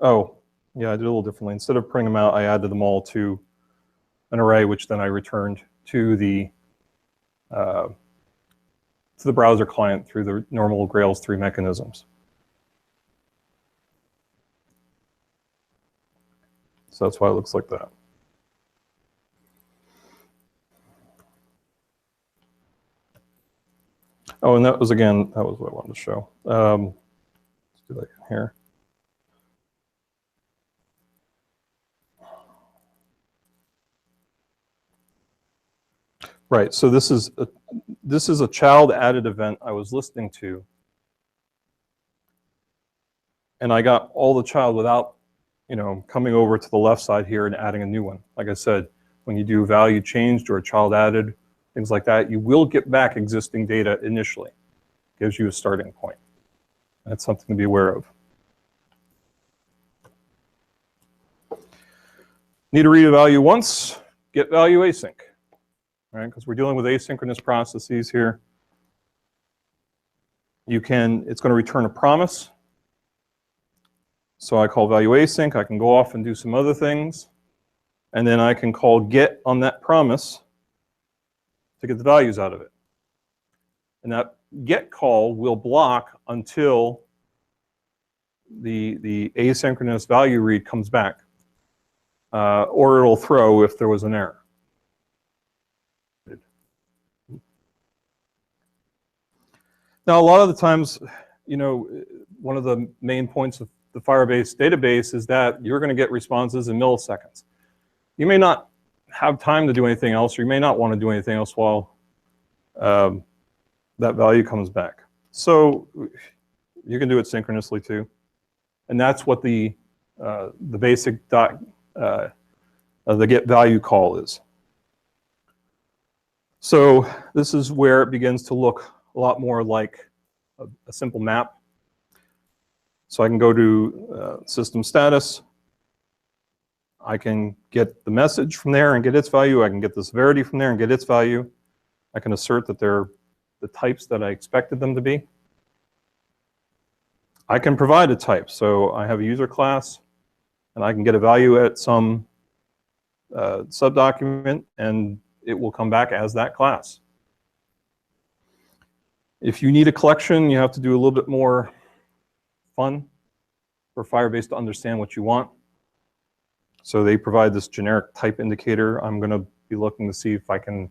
B: Oh, yeah, I did a little differently. Instead of printing them out, I added them all to an array, which then I returned to the browser client through the normal Grails 3 mechanisms. So that's why it looks like that. Oh, and that was, again, that was what I wanted to show. Let's do that here. Right, so this is a child added event I was listening to, and I got all the child without, coming over to the left side here and adding a new one. Like I said, when you do value changed or a child added, things like that, you will get back existing data initially. Gives you a starting point. That's something to be aware of. Need to read a value once, get value async. Right, because we're dealing with asynchronous processes here. It's going to return a promise. So I call value async. I can go off and do some other things. And then I can call get on that promise to get the values out of it. And that get call will block until the asynchronous value read comes back. Or it'll throw if there was an error. Now, a lot of the times, one of the main points of the Firebase database is that you're going to get responses in milliseconds. You may not have time to do anything else, or you may not want to do anything else while that value comes back. So you can do it synchronously too, and that's what the basic the get value call is. So this is where it begins to look a lot more like a simple map. So I can go to system status. I can get the message from there and get its value. I can get the severity from there and get its value. I can assert that they're the types that I expected them to be. I can provide a type. So I have a user class, and I can get a value at some subdocument, and it will come back as that class. If you need a collection, you have to do a little bit more fun for Firebase to understand what you want. So they provide this generic type indicator. I'm going to be looking to see if I can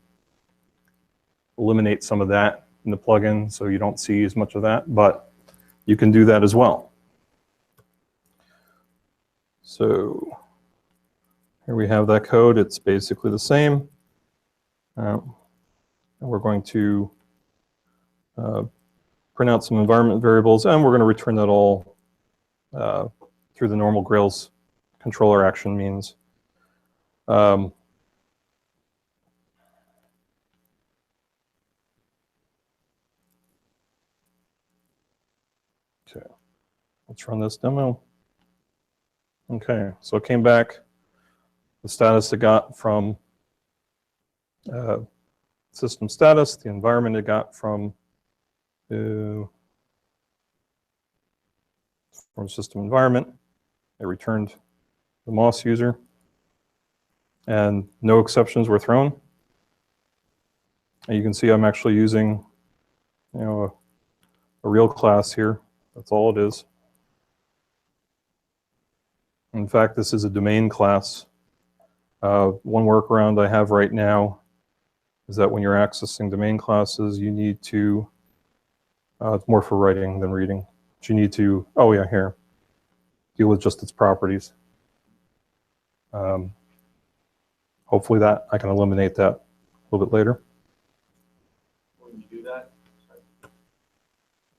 B: eliminate some of that in the plugin so you don't see as much of that, but you can do that as well. So here we have that code. It's basically the same. And we're going to print out some environment variables, and we're going to return that all through the normal Grails controller action means. Okay, let's run this demo. Okay, so it came back. The status it got from system status, the environment it got from system environment. It returned the MOS user, and no exceptions were thrown. And you can see I'm actually using, a real class here. That's all it is. In fact, this is a domain class. One workaround I have right now is that when you're accessing domain classes, you need to, it's more for writing than reading, but you need to, oh yeah, here, deal with just its properties. Hopefully that, I can eliminate that a little bit later.
C: When you do that,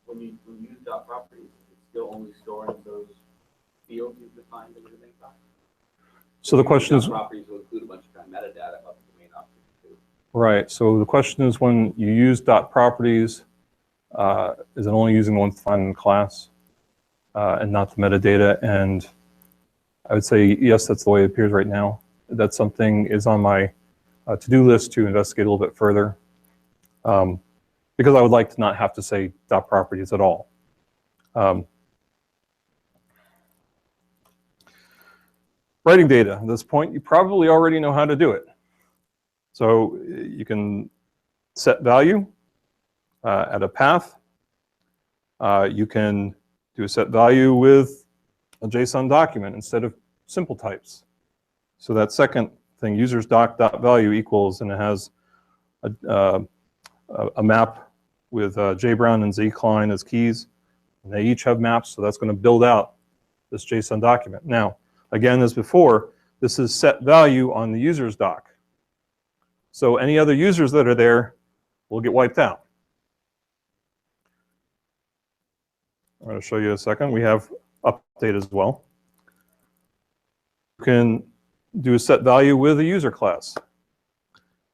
C: when you use dot properties, it's still only storing those fields you've defined in the domain class?
B: So the question is,
C: properties will include a bunch of kind of metadata about the domain object too.
B: Right, so the question is, when you use dot properties, is it only using the ones defined in the class and not the metadata? And I would say, yes, that's the way it appears right now. That's something is on my to-do list to investigate a little bit further, because I would like to not have to say .properties at all. Writing data. At this point, you probably already know how to do it. So you can set value, add a path. You can do a set value with a JSON document instead of simple types. So that second thing, users.doc.value equals, and it has a map with J. Brown and Z. Klein as keys. And they each have maps, so that's going to build out this JSON document. Now, again, as before, this is set value on the user's doc. So any other users that are there will get wiped out. I'm going to show you in a second. We have update as well. You can do a set value with a user class.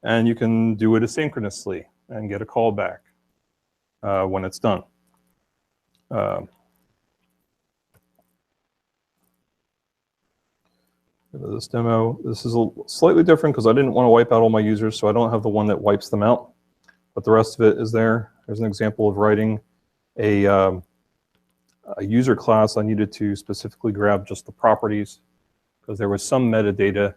B: And you can do it asynchronously and get a callback when it's done. This demo, this is slightly different because I didn't want to wipe out all my users, so I don't have the one that wipes them out. But the rest of it is there. There's an example of writing a user class. I needed to specifically grab just the properties because there was some metadata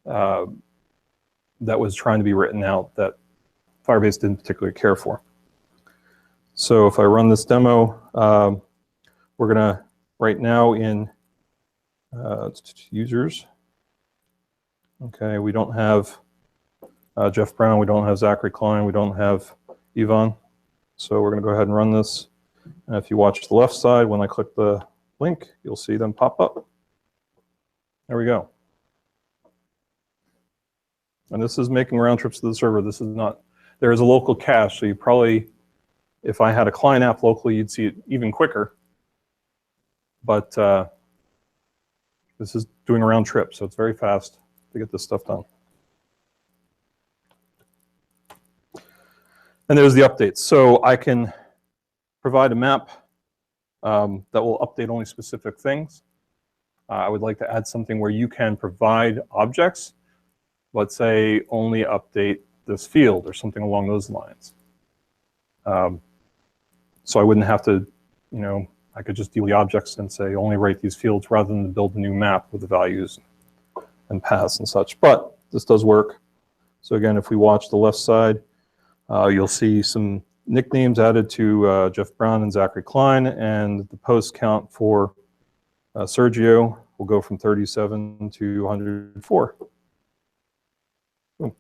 B: that was trying to be written out that Firebase didn't particularly care for. So if I run this demo, we're going to, right now in users, okay, we don't have Jeff Brown, we don't have Zachary Klein, we don't have Yvonne. So we're going to go ahead and run this. And if you watch the left side, when I click the link, you'll see them pop up. There we go. And this is making round trips to the server. This is not, there is a local cache, so you probably, if I had a client app locally, you'd see it even quicker. But this is doing a round trip, so it's very fast to get this stuff done. And there's the updates. So I can provide a map that will update only specific things. I would like to add something where you can provide objects, let's say only update this field or something along those lines. So I wouldn't have to, you know, I could just deal with the objects and say only write these fields rather than build a new map with the values and paths and such. But this does work. So again, if we watch the left side, you'll see some nicknames added to Jeff Brown and Zachary Klein, and the post count for Sergio will go from 37 to 104. Boom.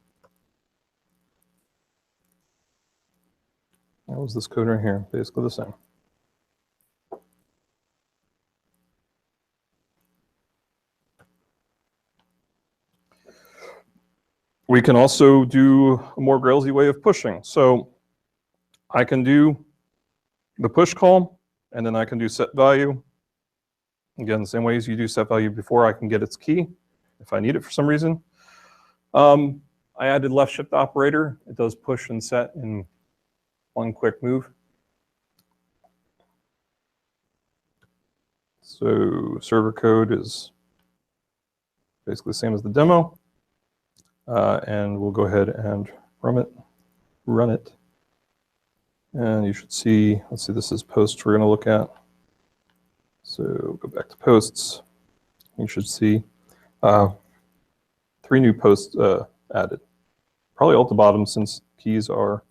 B: That was this code right here, basically the same. We can also do a more Grailsy way of pushing. So I can do the push call, and then I can do set value. Again, the same way as you do set value before, I can get its key if I need it for some reason. I added left shift operator. It does push and set in one quick move. So server code is basically the same as the demo. And we'll go ahead and run it. And you should see, let's see, this is posts we're going to look at. So go back to posts. You should see 3 new posts added. Probably all at the bottom since keys are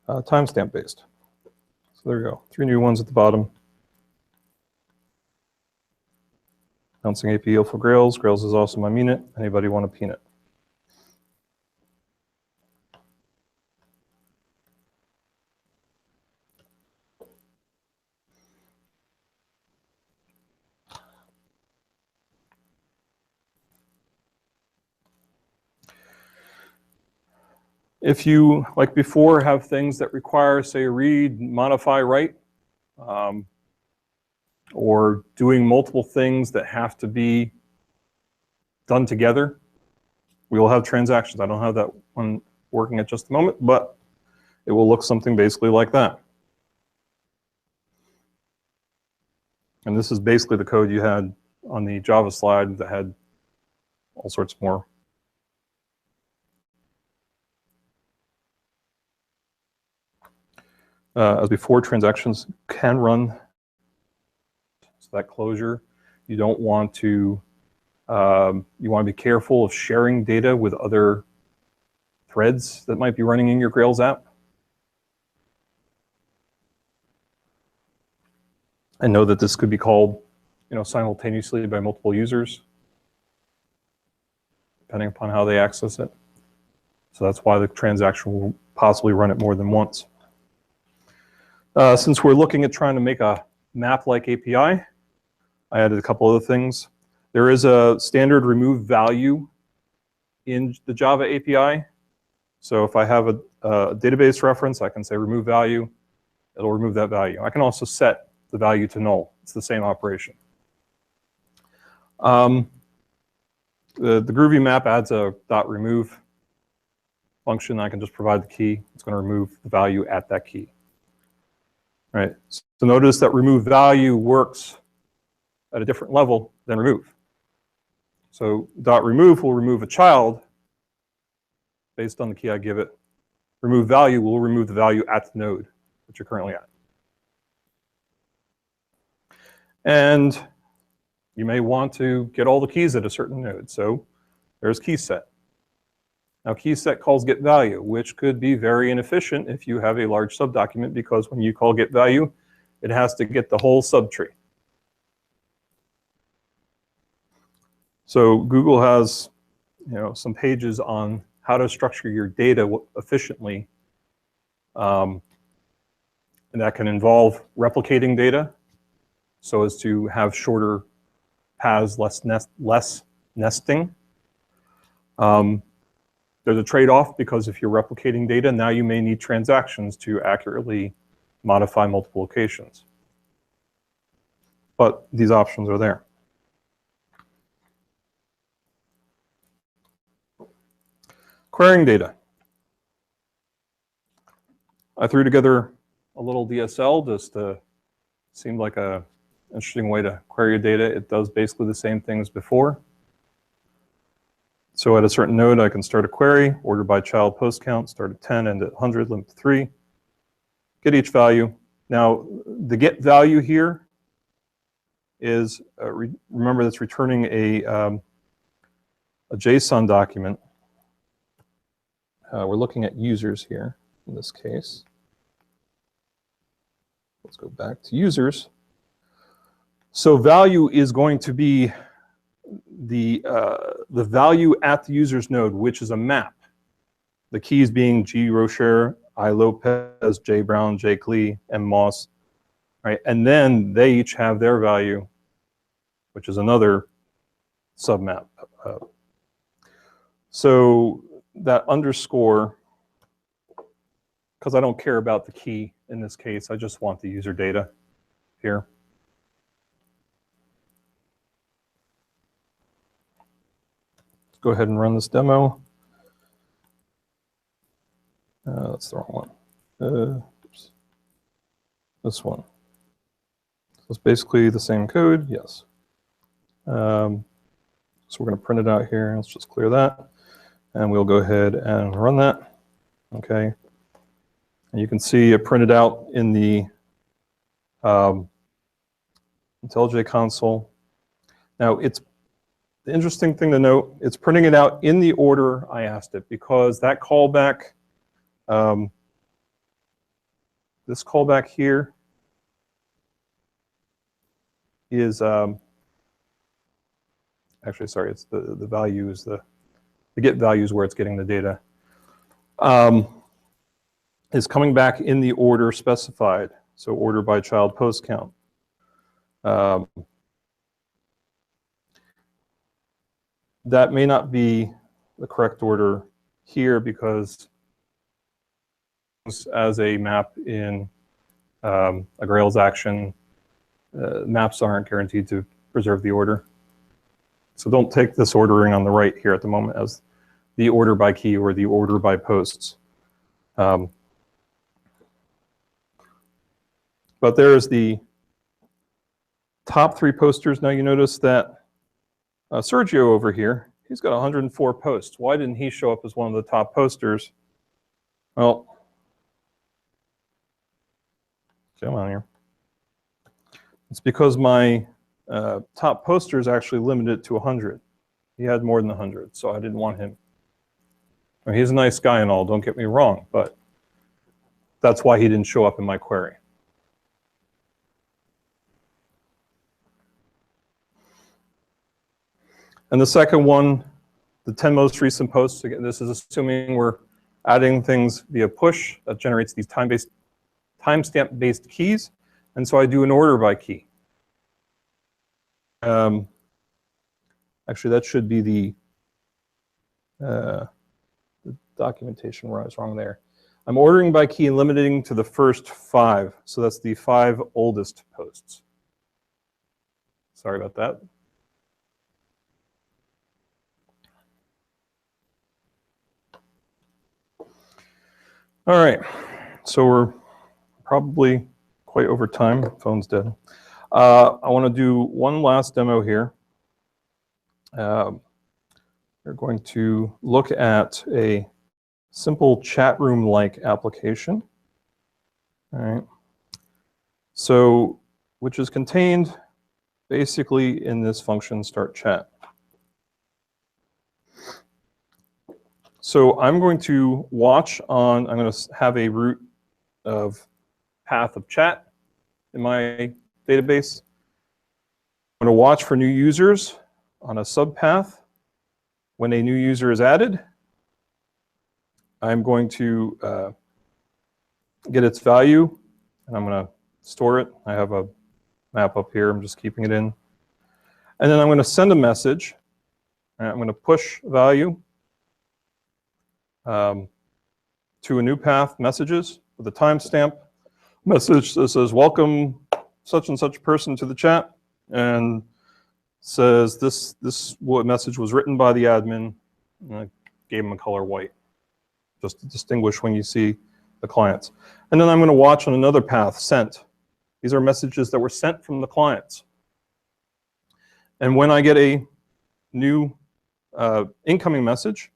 B: timestamp based. So there we go, 3 new ones at the bottom. Announcing APL for Grails. Grails is also my minute. Anybody want a peanut? If you, like before, have things that require, say, read, modify, write, or doing multiple things that have to be done together, we will have transactions. I don't have that one working at just the moment, but it will look something basically like that. And this is basically the code you had on the Java slide that had all sorts more as before, transactions can run. So that closure, you don't want to, you want to be careful of sharing data with other threads that might be running in your Grails app. And know that this could be called, simultaneously by multiple users, depending upon how they access it. So that's why the transaction will possibly run it more than once. Since we're looking at trying to make a map-like API, I added a couple other things. There is a standard remove value in the Java API. So if I have a database reference, I can say remove value. It'll remove that value. I can also set the value to null. It's the same operation. The Groovy map adds a .remove function. I can just provide the key. It's going to remove the value at that key. Right. So notice that remove value works at a different level than remove. So .remove will remove a child based on the key I give it. Remove value will remove the value at the node that you're currently at. And you may want to get all the keys at a certain node. So there's keySet. Now keySet calls getValue, which could be very inefficient if you have a large subdocument, because when you call getValue, it has to get the whole subtree. So Google has, some pages on how to structure your data efficiently, and that can involve replicating data so as to have shorter paths, less nesting. There's a trade-off, because if you're replicating data, now you may need transactions to accurately modify multiple locations. But these options are there. Querying data. I threw together a little DSL just to seem like an interesting way to query your data. It does basically the same thing as before. So at a certain node, I can start a query, order by child post count, start at 10, end at 100, limit to 3, get each value. Now, the get value here is, remember, that's returning a JSON document. We're looking at users here in this case. Let's go back to users. So value is going to be the value at the user's node, which is a map. The keys being G. Rocher, I. Lopez, J. Brown, J. Klee, M. Moss, right? And then they each have their value, which is another submap. So that underscore, because I don't care about the key in this case, I just want the user data here. Go ahead and run this demo. That's the wrong one. Oops. This one. So it's basically the same code, yes. So we're going to print it out here. Let's just clear that. And we'll go ahead and run that. Okay. And you can see it printed out in the IntelliJ console. Now, it's the interesting thing to note, it's printing it out in the order I asked it, because that callback, this callback here is, actually, sorry, it's the value is the get value is where it's getting the data, is coming back in the order specified, so order by child post count. That may not be the correct order here, because as a map in a Grails action, maps aren't guaranteed to preserve the order. So don't take this ordering on the right here at the moment as the order by key or the order by posts. But there's the top 3 posters. Now you notice that Sergio over here, he's got 104 posts. Why didn't he show up as one of the top posters? Well, Come on here. It's because my top poster is actually limited to 100. He had more than 100, so I didn't want him. I mean, he's a nice guy and all, don't get me wrong, but that's why he didn't show up in my query. And the second one, the 10 most recent posts, again, this is assuming we're adding things via push that generates these timestamp-based keys. And so I do an order by key. Actually, that should be the documentation where I was wrong there. I'm ordering by key and limiting to the first 5. So that's the 5 oldest posts. Sorry about that. All right, so we're probably quite over time. Phone's dead. I want to do one last demo here. We're going to look at a simple chat room-like application. All right, so which is contained basically in this function start chat. So I'm going to watch on, I'm going to have a root of path of chat in my database. I'm going to watch for new users on a subpath. When a new user is added, I'm going to get its value, and I'm going to store it. I have a map up here. I'm just keeping it in. And then I'm going to send a message. And I'm going to push value to a new path messages with a timestamp message that says, welcome such and such person to the chat, and says this message was written by the admin, and I gave him a color white, just to distinguish when you see the clients. And then I'm going to watch on another path, sent. These are messages that were sent from the clients. And when I get a new incoming message,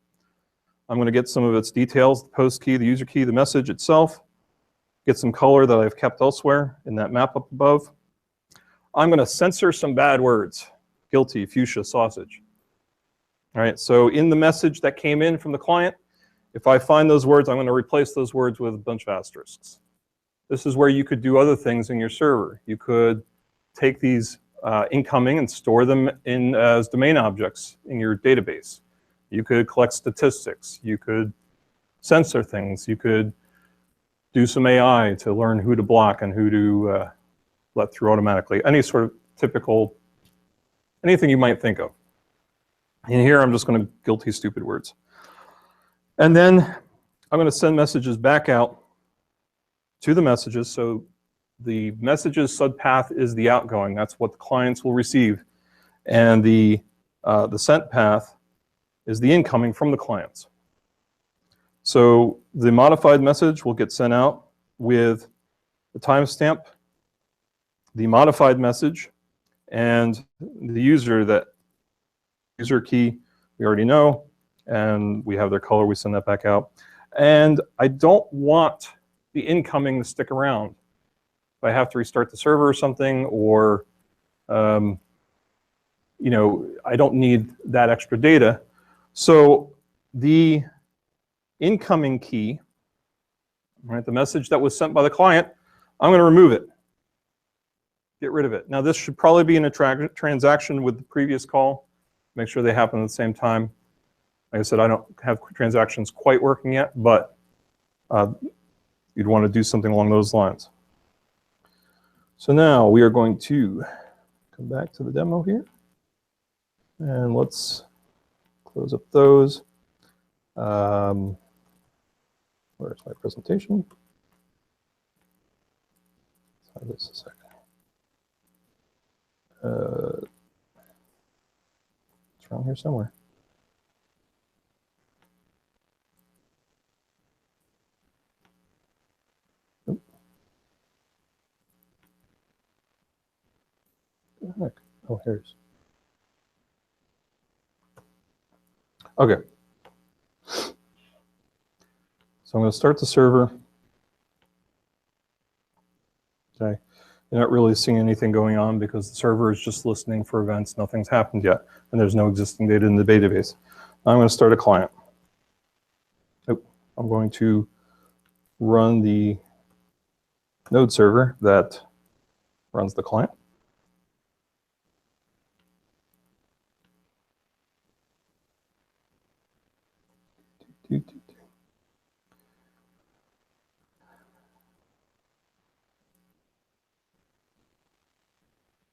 B: I'm going to get some of its details, the post key, the user key, the message itself, get some color that I've kept elsewhere in that map up above. I'm going to censor some bad words, guilty, fuchsia, sausage. All right, so in the message that came in from the client, if I find those words, I'm going to replace those words with a bunch of asterisks. This is where you could do other things in your server. You could take these incoming and store them in as domain objects in your database. You could collect statistics. You could censor things. You could do some AI to learn who to block and who to let through automatically. Any sort of typical, anything you might think of. And here I'm just going to guilty stupid words. And then I'm going to send messages back out to the messages. So the messages subpath is the outgoing. That's what the clients will receive. And the sent path is the incoming from the clients. So the modified message will get sent out with the timestamp, the modified message, and the user key we already know, and we have their color, we send that back out. And I don't want the incoming to stick around. If I have to restart the server or something, or I don't need that extra data. So the incoming key, right, the message that was sent by the client, I'm going to remove it. Get rid of it. Now this should probably be in a transaction with the previous call. Make sure they happen at the same time. Like I said, I don't have transactions quite working yet, but you'd want to do something along those lines. So now we are going to come back to the demo here. And let's close up those. Where's my presentation? Let's have this a second. It's around here somewhere. Oop. What the heck? Oh, here it is. Okay. So I'm going to start the server. Okay, you're not really seeing anything going on because the server is just listening for events. Nothing's happened yet, and there's no existing data in the database. I'm going to start a client. I'm going to run the node server that runs the client.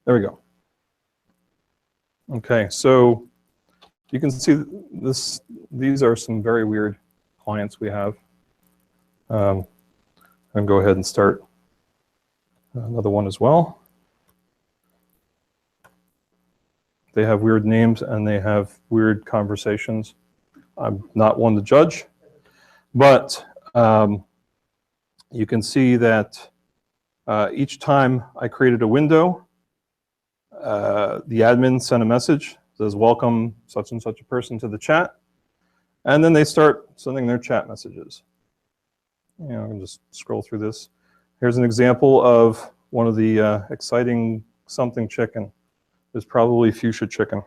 B: There we go. Okay, so you can see this. These are some very weird clients we have. I'm going to go ahead and start another one as well. They have weird names and they have weird conversations. I'm not one to judge, but you can see that each time I created a window, the admin sent a message, says welcome such and such a person to the chat, and then they start sending their chat messages. You know, I can just scroll through this. Here's an example of one of the exciting something chicken. It's probably fuchsia chicken.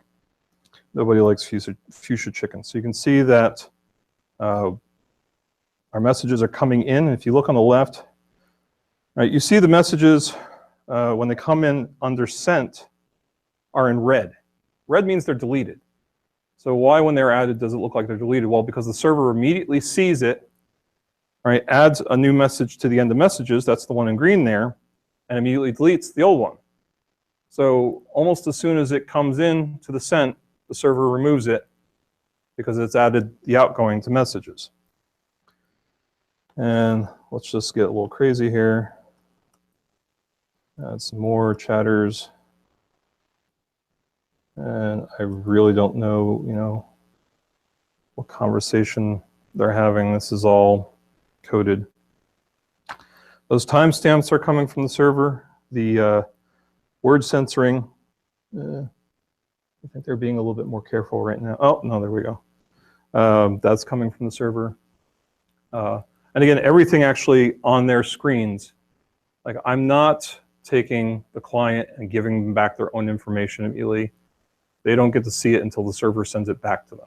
B: Nobody likes fuchsia chicken. So you can see that our messages are coming in. If you look on the left, right, you see the messages when they come in under sent are in red. Red means they're deleted. So why, when they're added, does it look like they're deleted? Well, because the server immediately sees it, right, adds a new message to the end of messages, that's the one in green there, and immediately deletes the old one. So almost as soon as it comes in to the sent, the server removes it because it's added the outgoing to messages. And let's just get a little crazy here. Add some more chatters. And I really don't know, you know, what conversation they're having. This is all coded. Those timestamps are coming from the server. The word censoring, I think they're being a little bit more careful right now. Oh, no, there we go. That's coming from the server. And again, everything actually on their screens. Like, I'm not taking the client and giving them back their own information immediately. They don't get to see it until the server sends it back to them.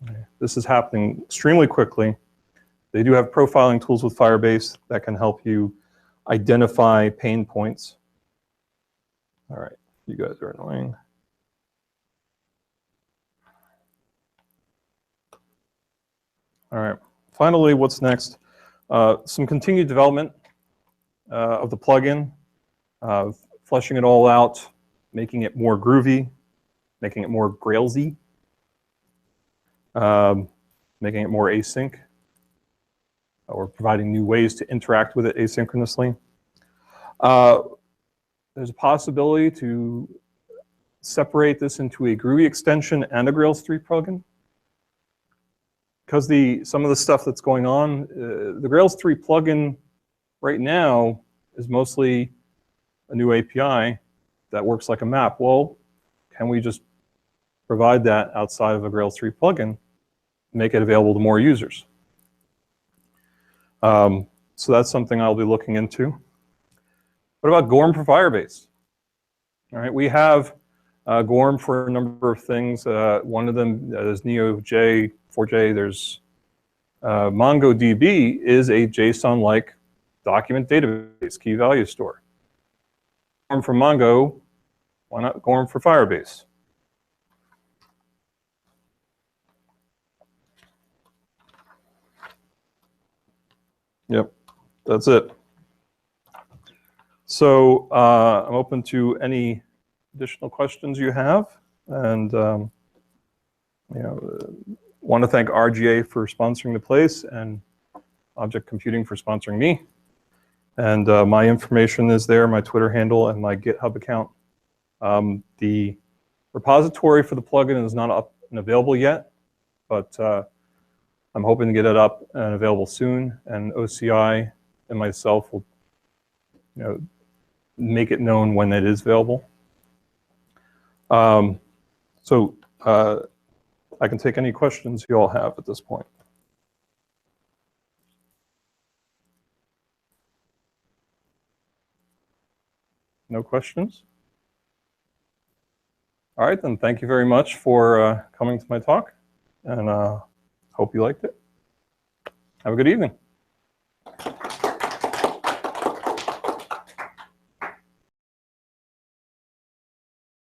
B: Okay. This is happening extremely quickly. They do have profiling tools with Firebase that can help you identify pain points. All right, you guys are annoying. All right, finally, what's next? Some continued development of the plugin, fleshing it all out, making it more groovy, making it more Grailsy, making it more async, or providing new ways to interact with it asynchronously. There's a possibility to separate this into a Groovy extension and a Grails 3 plugin. Because some of the stuff that's going on, the Grails 3 plugin right now is mostly a new API that works like a map. Well, can we just provide that outside of a Grails 3 plugin, make it available to more users? So that's something I'll be looking into. What about GORM for Firebase? All right, we have GORM for a number of things. One of them is Neo4j. There's MongoDB is a JSON-like document database, KeyValueStore. GORM for Mongo, why not GORM for Firebase? Yep, that's it. So I'm open to any additional questions you have, and want to thank RGA for sponsoring the place and Object Computing for sponsoring me. And my information is there, my Twitter handle and my GitHub account. The repository for the plugin is not up and available yet, but I'm hoping to get it up and available soon. And OCI and myself will, make it known when it is available. So I can take any questions you all have at this point. No questions? All right, then. Thank you very much for coming to my talk, and hope you liked it. Have a good evening.